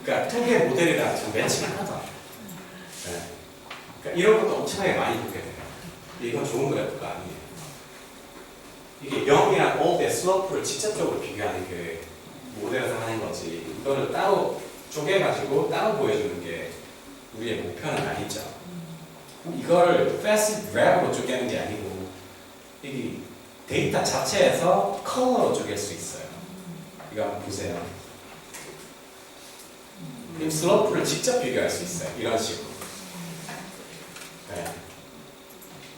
그러니까 통계 모델이랑 좀 매치가 하다. 네. 그러니까 이런 것도 엄청나게 많이 보게 돼요. 이건 좋은 그래프가 아니에요. 이게 0이랑 old의 슬로프를 직접적으로 비교하는 게 모델에서 하는 거지. 이거를 따로 쪼개가지고 따로 보여주는 게 우리의 목표는 아니죠. 이걸 fast grab으로 쪼개는 게 아니고 이 데이터 자체에서 컬러로 쪼갤 수 있어요. 이거 한번 보세요. 그럼 슬로프를 직접 비교할 수 있어요. 이런 식으로. 네.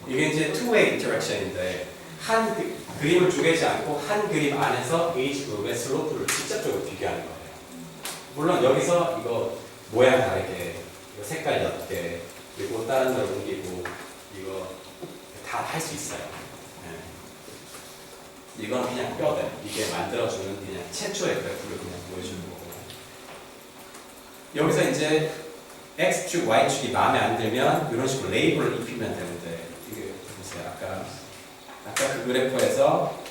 이게 이제 two-way interaction인데 한 그림을 쪼개지 않고 한 그림 안에서 H 그룹의 슬로프를 직접적으로 비교하는 거예요. 물론 여기서 이거 모양 다르게, 이거 색깔 옅게, 그리고 다른 데로 옮기고 이거 다 할 수 있어요. 네. 이건 그냥 뼈대. 이게 만들어주는 그냥 최초의 그래프를 그냥 보여주는 거고. 여기서 이제 X축, Y축이 마음에 안 들면 이런 식으로 레이블을 입히면 되는데 이게 보세요. 아까 그 그래프에서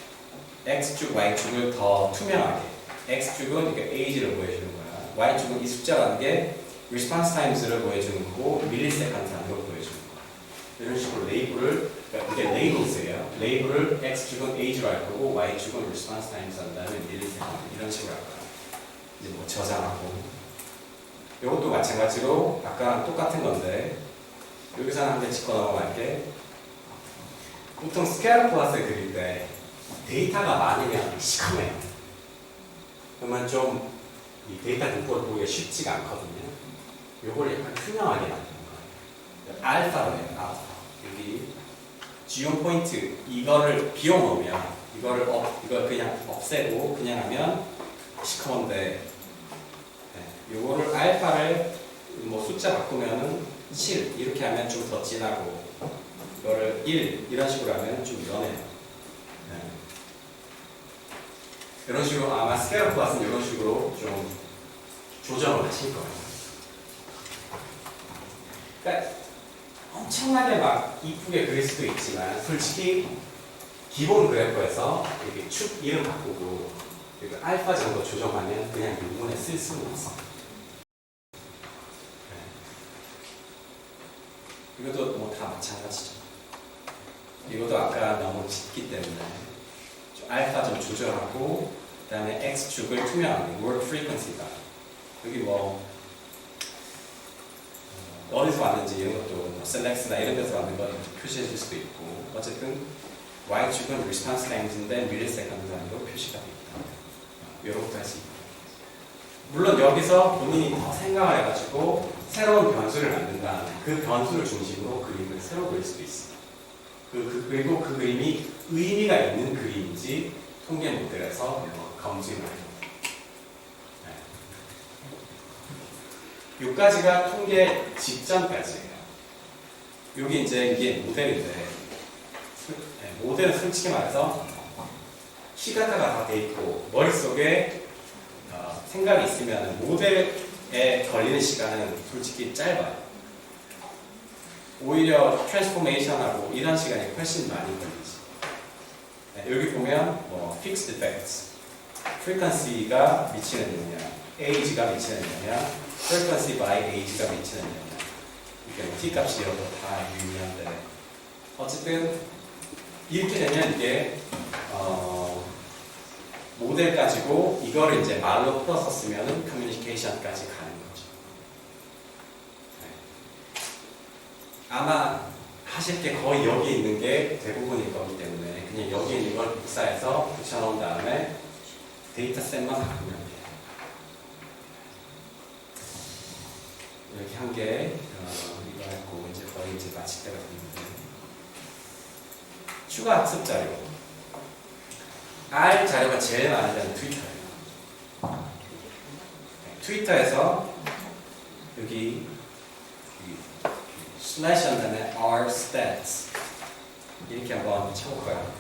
X축, Y축을 더 투명하게 X축은 이게 Ag를 보여주는 거야. Y축은 이 숫자라는 게 response times를 보여주는 거고 밀리세컨드 단위로 보여주는 거야. 이런 식으로 레이블을, 그러니까 이게 레이블스예요. 레이블을 X축은 Ag로 할 거고 Y축은 response times 한 다음에 밀리세컨드 이런 식으로 할 거야. 이제 뭐 저장하고 이것도 마찬가지로 아까랑 똑같은 건데 여기서는 한 개 짚고 넘어갈게. 보통 스케일러 플롯을 그릴 때 데이터가 많으면 시커매요. 그러면 좀 이 데이터 분포를 보기가 쉽지가 않거든요. 이걸 약간 투명하게 만드는 거예요. 알파로 해요. 알파. 여기 지온 포인트 이거를 비워놓으면 이걸 그냥 없애고 그냥 하면 시커먼데 요거를 알파를 뭐 숫자 바꾸면은 7 이렇게 하면 좀 더 진하고 이거를 1 이런 식으로 하면 좀 연해요. 네. 이런 식으로 아마 스케일러 플롯은 이런 식으로 좀 조정을 하실 거예요. 그러니까 엄청나게 막 이쁘게 그릴 수도 있지만 솔직히 기본 그래프에서 이렇게 축 이름 바꾸고 그리고 알파 정도 조정하면 그냥 논문에 쓸 수는 없어요. 이것도 뭐 다 마찬가지죠. 이것도 아까 너무 짙기 때문에 좀 알파 좀 조절하고 그 다음에 X축을 투명하게 word frequency가 여기 뭐 어디서 왔는지 이런 것도 뭐 셀렉스나 이런 데서 왔는 거 표시해 줄 수도 있고 어쨌든 Y축은 response times인데 밀리세컨드 단위로 표시가 되어 있다. 이런 것도 할 수 있고 물론 여기서 본인이 더 생각을 해가지고 새로운 변수를 만든다. 그 변수를 중심으로 그림을 새로 그릴 수도 있어요. 그리고 그 그림이 의미가 있는 그림인지 통계 모델에서 검증을 해요. 네. 여기까지가 통계 직전까지예요. 여기 이제 이게 모델인데 모델은 솔직히 말해서 시가타가 다 돼 있고 머릿속에 생각이 있으면 모델에 걸리는 시간은 솔직히 짧아요. 오히려 트랜스포메이션하고 이런 시간이 훨씬 많이 걸리지. 네, 여기 보면 뭐 fixed effects, frequency가 미치는 영향, age가 미치는 영향, frequency by age가 미치는 영향. 이게 뭐 t값이 이런 거 다 유의미한데 어쨌든 이렇게 되면 이게 모델 가지고 이거를 이제 말로 풀어서 쓰면은 커뮤니케이션까지 가는 거죠. 네. 아마 하실 게 거의 여기 있는 게 대부분일 거기 때문에 그냥 여기 있는 걸 복사해서 붙여놓은 다음에 데이터셋만 바꾸면 돼요. 이렇게 한 게 이거 했고 이제 거의 이제 마칠 때가 됐는데 추가 학습 자료. R 자료가 제일 많은 데는 트위터예요. 트위터에서 여기 슬래시 한 다음에 R stats 이렇게 한번 쳐볼까요?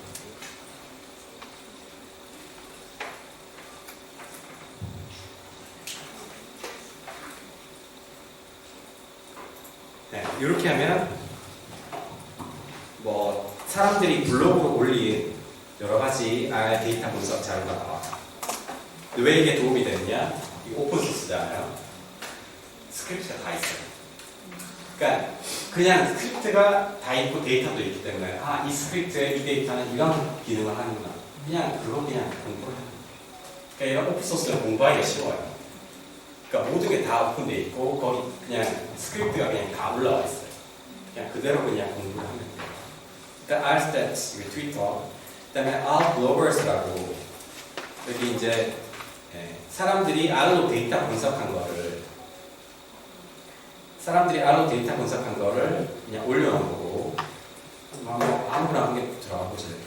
네, 이렇게 하면 뭐 사람들이 블로그로 올린 여러 가지 R 데이터 분석 자료가 나와. 왜 이게 도움이 되느냐? 이거 오픈소스잖아요. 스크립트가 다 있어요. 그러니까 그냥 스크립트가 다 있고 데이터도 있기 때문에 이 스크립트에 이 데이터는 이런 기능을 하는구나. 그냥 공부를 하는 거예요. 그러니까 이런 오픈소스는 공부하기가 쉬워요. 그러니까 모든 게 다 오픈돼 있고 거기 그냥 스크립트가 그냥 다 올라와 있어요. 그냥 그대로 그냥 공부를 하면 돼요. 그러니까 Rstats, 이게 트위터. 그 다음에 Outblowers라고 여기 이제 사람들이 R로 데이터 분석한 거를 사람들이 알로 데이터 분석한 거를 그냥 올려놓은 거고 아무거나 한 개 들어가 보죠. 여기.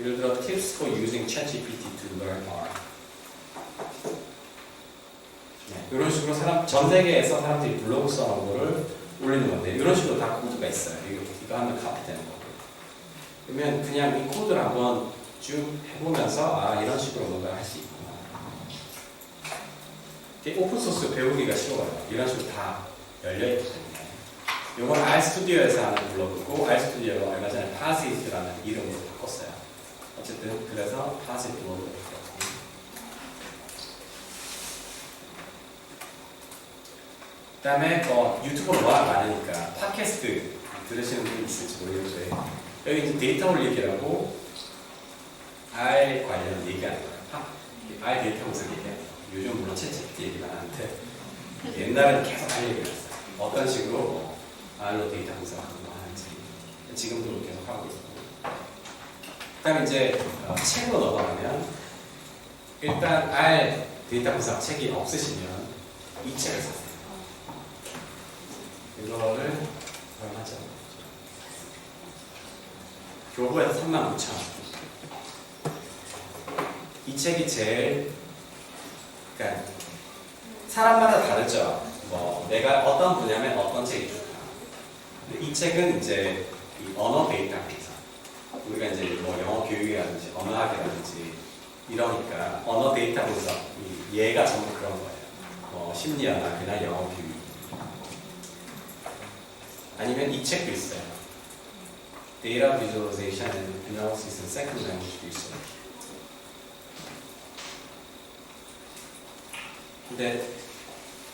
예를 들어 tips for using ChatGPT to learn R. 네, 이런 식으로 전 세계에서 사람들이 블로그 써놓은 거를 올리는 건데 이런 식으로 다 코드가 있어요. 이거 하면 카피되는 거고. 그러면 그냥 이 코드를 한번 쭉 해보면서 이런 식으로 뭔가 할 수 있구나. 이게 오픈소스 배우기가 쉬워요. 이런 식으로 다 열려있기 때문에. 이건 RStudio에서 하는 블로그고 RStudio가 얼마 전에 Parasit라는 이름으로 바꿨어요. 어쨌든 그래서 Parasit 블로그를 바꿨고. 그 다음에 유튜브로 워낙 많으니까 팟캐스트 들으시는 분이 있을지 모르겠는데 여기 이제 데이터 올리기라고 R 관련 얘기하는 거예요. R 데이터 분석 얘기하는 거예요. 요즘 물론 챗GPT 얘기가 많은데 옛날에는 계속 R 얘기를 했어요. 어떤 식으로 R로 데이터 분석하는 거 하는지 지금도 계속 하고 있고. 그 다음에 이제 책으로 넘어가면 일단 R 데이터 분석 책이 없으시면 이 책을 사세요. 이거를 얼마죠? 교보에서 39,000원. 이 책이 제일 그러니까 사람마다 다르죠. 내가 어떤 분야면 어떤 책이 좋다. 근데 이 책은 이제 이 언어 데이터 분석. 우리가 이제 영어 교육이라든지 언어학이라든지 이러니까 언어 데이터 분석 얘가 전부 그런 거예요. 심리학이나 영어 교육. 아니면 이 책도 있어요. Data Visualization and Analysis in Second Language Research. 근데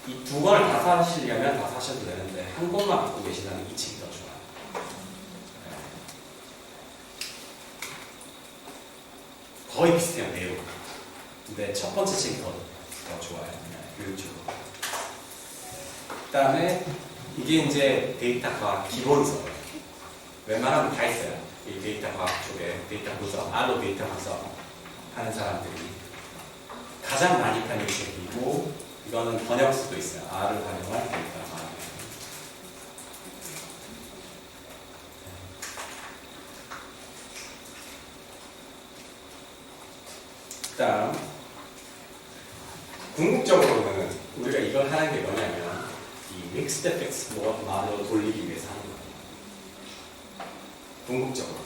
이 두 권을 다 사시려면 다 사셔도 되는데 한 권만 갖고 계시다면 이 책이 더 좋아요. 거의 비슷해요, 내용. 근데 첫 번째 책이 더 좋아요. 교육적으로. 그 다음에 이게 이제 데이터 과학 기본서예요. 웬만하면 다 있어요. 이 데이터 과학 쪽에 데이터 분석, R로 데이터 분석 하는 사람들이 가장 많이 팔린 책이고 이거는 번역서도 있어요. R을 활용한 데이터 과학. 그다음 궁극적으로는 우리가 이걸 하는 게 뭐냐면 이 믹스드 에펙트 모델로 돌리기 위해서 하는 거예요. 궁극적으로.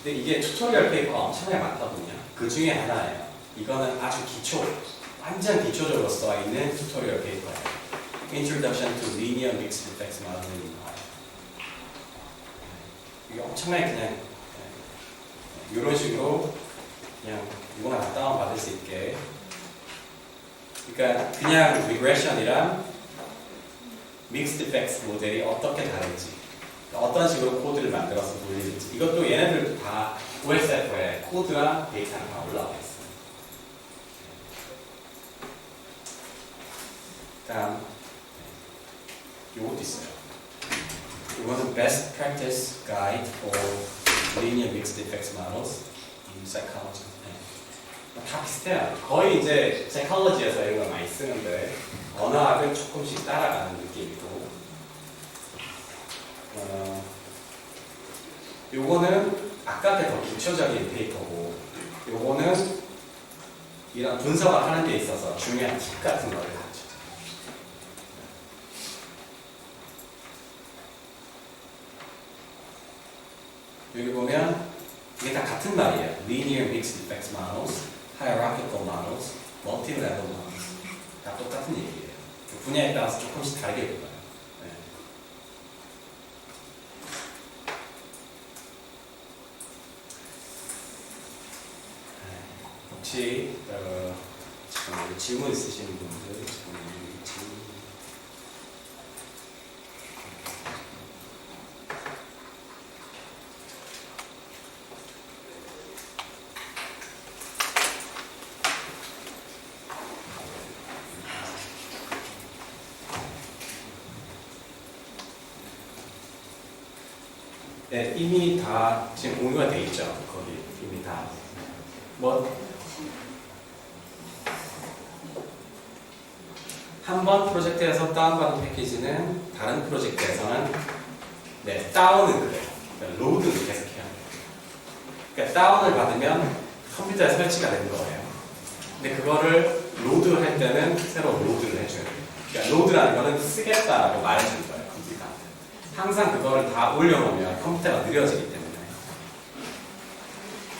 근데 이게 튜토리얼 페이퍼가 엄청나게 많거든요. 그 중에 하나예요. 이거는 아주 완전 기초적으로 써 있는 튜토리얼 페이퍼예요. Introduction to Linear Mixed Effects Modeling. 이게 엄청나게 그냥 이런 식으로 그냥 누구나 다 다운받을 수 있게. 그러니까 그냥 리그레션이랑 믹스드 이펙트 모델이 어떻게 다른지, 어떤 식으로 코드를 만들어서 돌리는지, 이것도 얘네들도 다 OSF에 코드랑 데이터가 다 올라와 있어요. 다음 이것도 있어요. 이것은 Best Practice Guide for Linear Mixed Effects Models in Psychology. 다 비슷해요. 거의 이제 사이콜로지에서 이런 걸 많이 쓰는데 언어학을 조금씩 따라가는 느낌이고, 요거는 아까 더 기초적인 데이터고, 요거는 이런 분석을 하는 데 있어서 중요한 팁 같은 거를 가르쳐줘요. 여기 보면 이게 다 같은 말이에요. Linear Mixed Effects Models, Hierarchical Models, Multi-Level Models. 다 똑같은 얘기예요. 그 분야에 따라서 조금씩 다르게 볼까요? 네. 혹시 지금 질문 있으신 분들 질문. 네, 이미 다 지금 공유가 돼 있죠. 거기 이미 다. 한 번 프로젝트에서 다운받은 패키지는 다른 프로젝트에서는 네, 다운은 그래요. 그러니까 로드는 계속 해야 돼요. 그러니까 다운을 받으면 컴퓨터에 설치가 되는 거예요. 근데 그거를 로드할 때는 새로 로드를 해줘야 돼요. 그러니까 로드라는 거는 쓰겠다라고 말해주는 거예요. 컴퓨터한테. 항상 그거를 다 올려놓으면 컴퓨터가 느려지기 때문에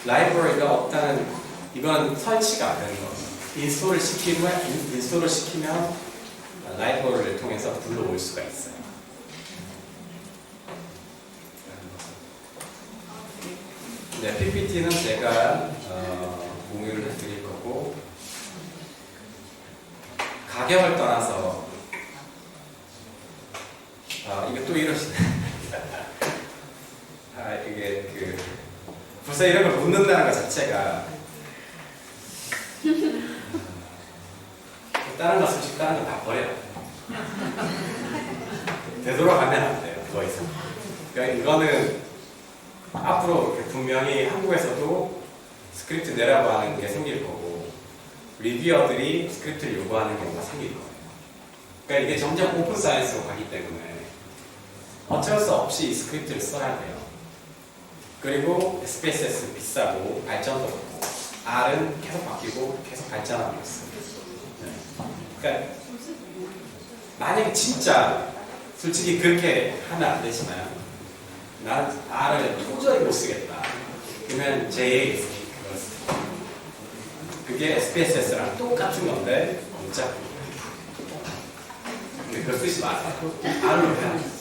라이브러리가 없다는 이건 설치가 안 되는 거예요. 인스톨을 시키면 라이브러리를 통해서 불러올 수가 있어요. 네, PPT는 제가 공유를 해드릴 거고 가격을 떠나서 이게 또 이러시네. 이게 벌써 이런 걸 묻는다는 것 자체가 다른 거 솔직히 다른 거 다 버려요. 되돌아가면 안 돼요. 더 이상. 그러니까 이거는 앞으로 분명히 한국에서도 스크립트 내라고 하는 게 생길 거고 리뷰어들이 스크립트를 요구하는 경우가 생길 거예요. 그러니까 이게 점점 오픈 사이언스로 가기 때문에 어쩔 수 없이 이 스크립트를 써야 돼요. 그리고 SPSS 비싸고 발전도 없고 R은 계속 바뀌고 계속 발전하고 있어요. 그러니까 만약에 진짜 솔직히 그렇게 하면 안 되지만 난 R을 도저히 못 쓰겠다. 그러면 JA 그게 SPSS랑 똑같은 건데 진짜 근데 그걸 쓰지 마세요. R로 해야 돼요.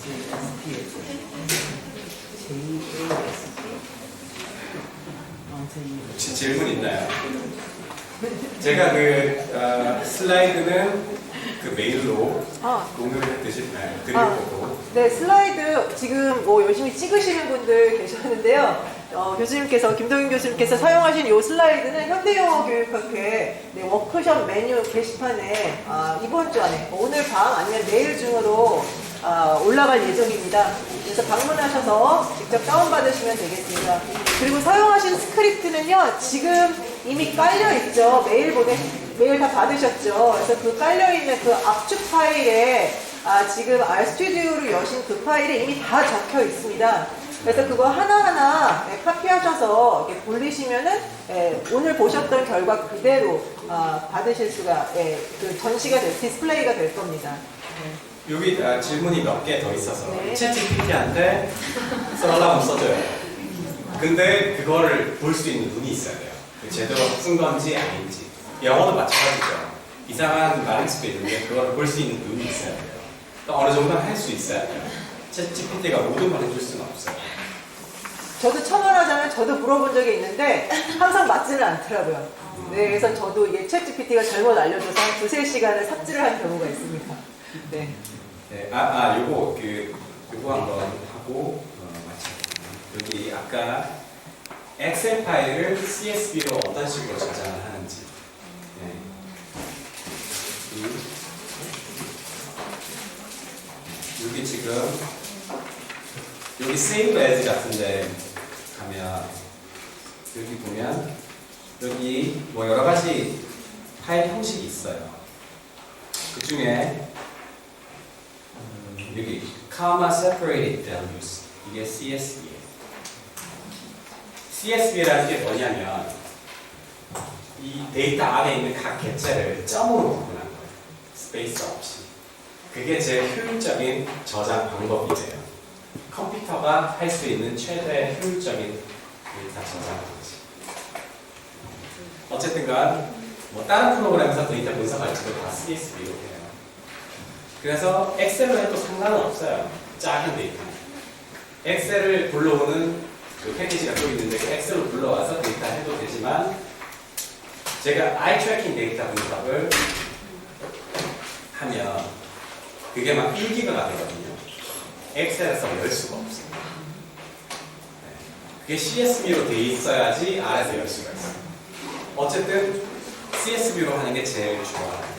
혹시 질문 있나요? 제가 슬라이드는 메일로 공유를 했듯이 드릴 거고. 네, 슬라이드 지금 열심히 찍으시는 분들 계셨는데요. 김동윤 교수님께서 사용하신 이 슬라이드는 현대영어교육학회 워크숍 메뉴 게시판에 이번 주 안에 오늘 밤 아니면 내일 중으로 올라갈 예정입니다. 그래서 방문하셔서 직접 다운받으시면 되겠습니다. 그리고 사용하신 스크립트는요, 지금 이미 깔려있죠. 메일 다 받으셨죠. 그래서 그 깔려있는 그 압축 파일에 지금 RStudi오를 여신 그 파일에 이미 다 적혀 있습니다. 그래서 그거 하나하나 카피하셔서 이렇게 돌리시면은 오늘 보셨던 결과 그대로 받으실 수가 전시가 디스플레이가 될 겁니다. 여기 질문이 몇 개 더 있어서 네. 챗GPT한테 써달라고 써줘요. 근데 그거를 볼 수 있는 눈이 있어야 돼요. 제대로 쓴 건지 아닌지. 영어도 마찬가지죠. 이상한 말일 수도 있는데 그걸 볼 수 있는 눈이 있어야 돼요. 또 어느 정도는 할 수 있어야 돼요. 챗GPT가 모든 걸 해줄 수는 없어요. 저도 첨언하자면 저도 물어본 적이 있는데 항상 맞지는 않더라고요. 네, 그래서 저도 이게 챗GPT가 잘못 알려줘서 한 2-3시간을 삭제를 한 경우가 있습니다. 네. 네, 요거 한번 하고 여기 아까 엑셀 파일을 CSV로 어떤 식으로 저장을 하는지. 네. 여기 지금 여기 Save As 같은데 가면 여기 보면 여기 뭐 여러 가지 파일 형식이 있어요. 그 중에 여기 comma separated values 이게 CSV예요. CSV라는 게 뭐냐면 이 데이터 안에 있는 각 객체를 점으로 구분한 거예요. 스페이스 없이. 그게 제일 효율적인 저장 방법이 돼요. 컴퓨터가 할 수 있는 최대 효율적인 데이터 저장 방식. 어쨌든간 뭐 다른 프로그램에서 데이터 분석할지도 다 CSV로 해요. 그래서 엑셀로 해도 상관은 없어요. 작은 데이터. 엑셀을 불러오는 그 패키지가 또 있는데 그 엑셀로 불러와서 데이터 해도 되지만 제가 아이 트래킹 데이터 분석을 하면 그게 막 1기가가 되거든요. 엑셀에서 열 수가 없어요. 그게 CSV로 돼 있어야지 R에서 열 수가 있어요. 어쨌든 CSV로 하는 게 제일 좋아요.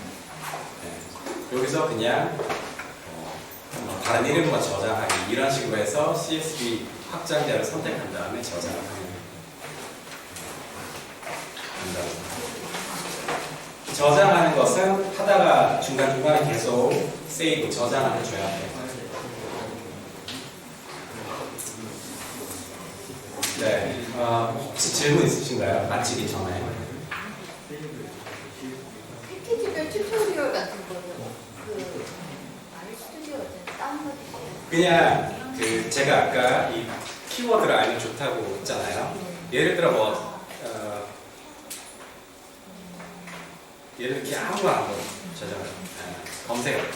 여기서 그냥 다른 이름만 저장하기 이런 식으로 해서 CSV 확장자를 선택한 다음에 저장을 하는 저장하는 것은 하다가 중간중간에 다음에 계속 세이브 저장을 해줘야 돼요. 네, 혹시 질문 있으신가요? 마치기 전에. 패키지별 튜토리얼 같은 거는 그 스튜디오 다운로드 그냥 제가 아까 이 키워드를 알면 좋다고 했잖아요. 예를 들어 예를 들어 아무거나 한번 저장을 검색을 해요.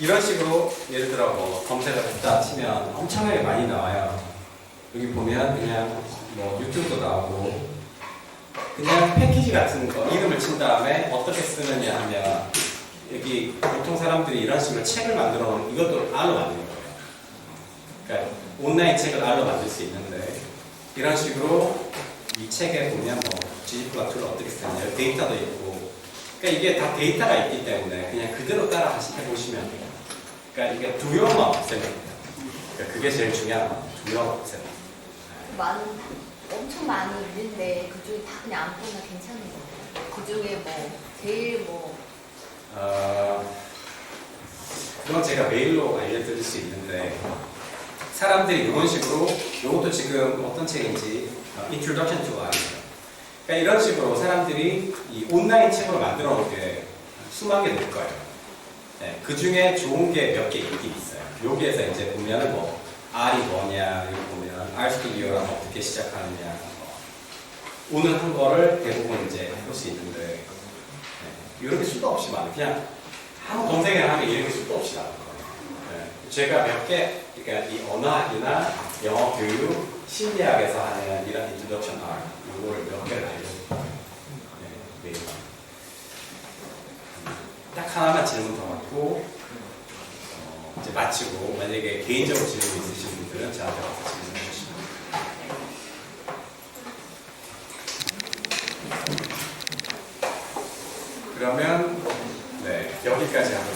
이런 식으로 예를 들어 검색을 했다 치면 엄청나게 많이 나와요. 여기 보면 그냥 유튜브도 나오고 그냥 패키지 같은 거 이름을 친 다음에 어떻게 쓰느냐 하면 여기 보통 사람들이 이런 식으로 책을 만들어 놓은 이것도 R로 만드는 거예요. 그러니까 온라인 책을 R로 만들 수 있는데 이런 식으로 이 책에 보면 G++를 어떻게 쓰느냐 데이터도 있고 그러니까 이게 다 데이터가 있기 때문에 그냥 그대로 따라 해보시면 돼요. 그러니까 이게 두려움만 없애면 돼요. 그러니까 그게 제일 중요한 거 두려움 없애는 엄청 많이 있는데 그중에 다 그냥 아무거나 괜찮은 거예요. 그중에 제일 그건 제가 메일로 알려드릴 수 있는데 사람들이 이런 식으로 이것도 지금 어떤 책인지 Introduction to Life 그러니까 이런 식으로 사람들이 이 온라인 책으로 만들어 놓은 게 수많게 될 거예요. 네, 그 중에 좋은 게 몇 개 있긴 있어요. 여기에서 이제 보면 R이 뭐냐, 여기 보면 RStudi오랑 어떻게 시작하느냐, 오늘 한 거를 대부분 이제 해볼 수 있는데, 네, 이렇게 수도 없이 많아요. 그냥 한 검색을 하면 이렇게 수도 없이 나올 거예요. 네, 제가 몇 개, 그러니까 이 언어학이나 영어 교육, 심리학에서 하는 이런 인트로덕션 R, 이거를 몇 개를 알려드릴게요. 네, 매일. 딱 하나만 질문 더 받고 이제 마치고 만약에 개인적으로 질문 있으신 분들은 저한테 와서 질문해 주시면 됩니다. 그러면 네, 여기까지 하고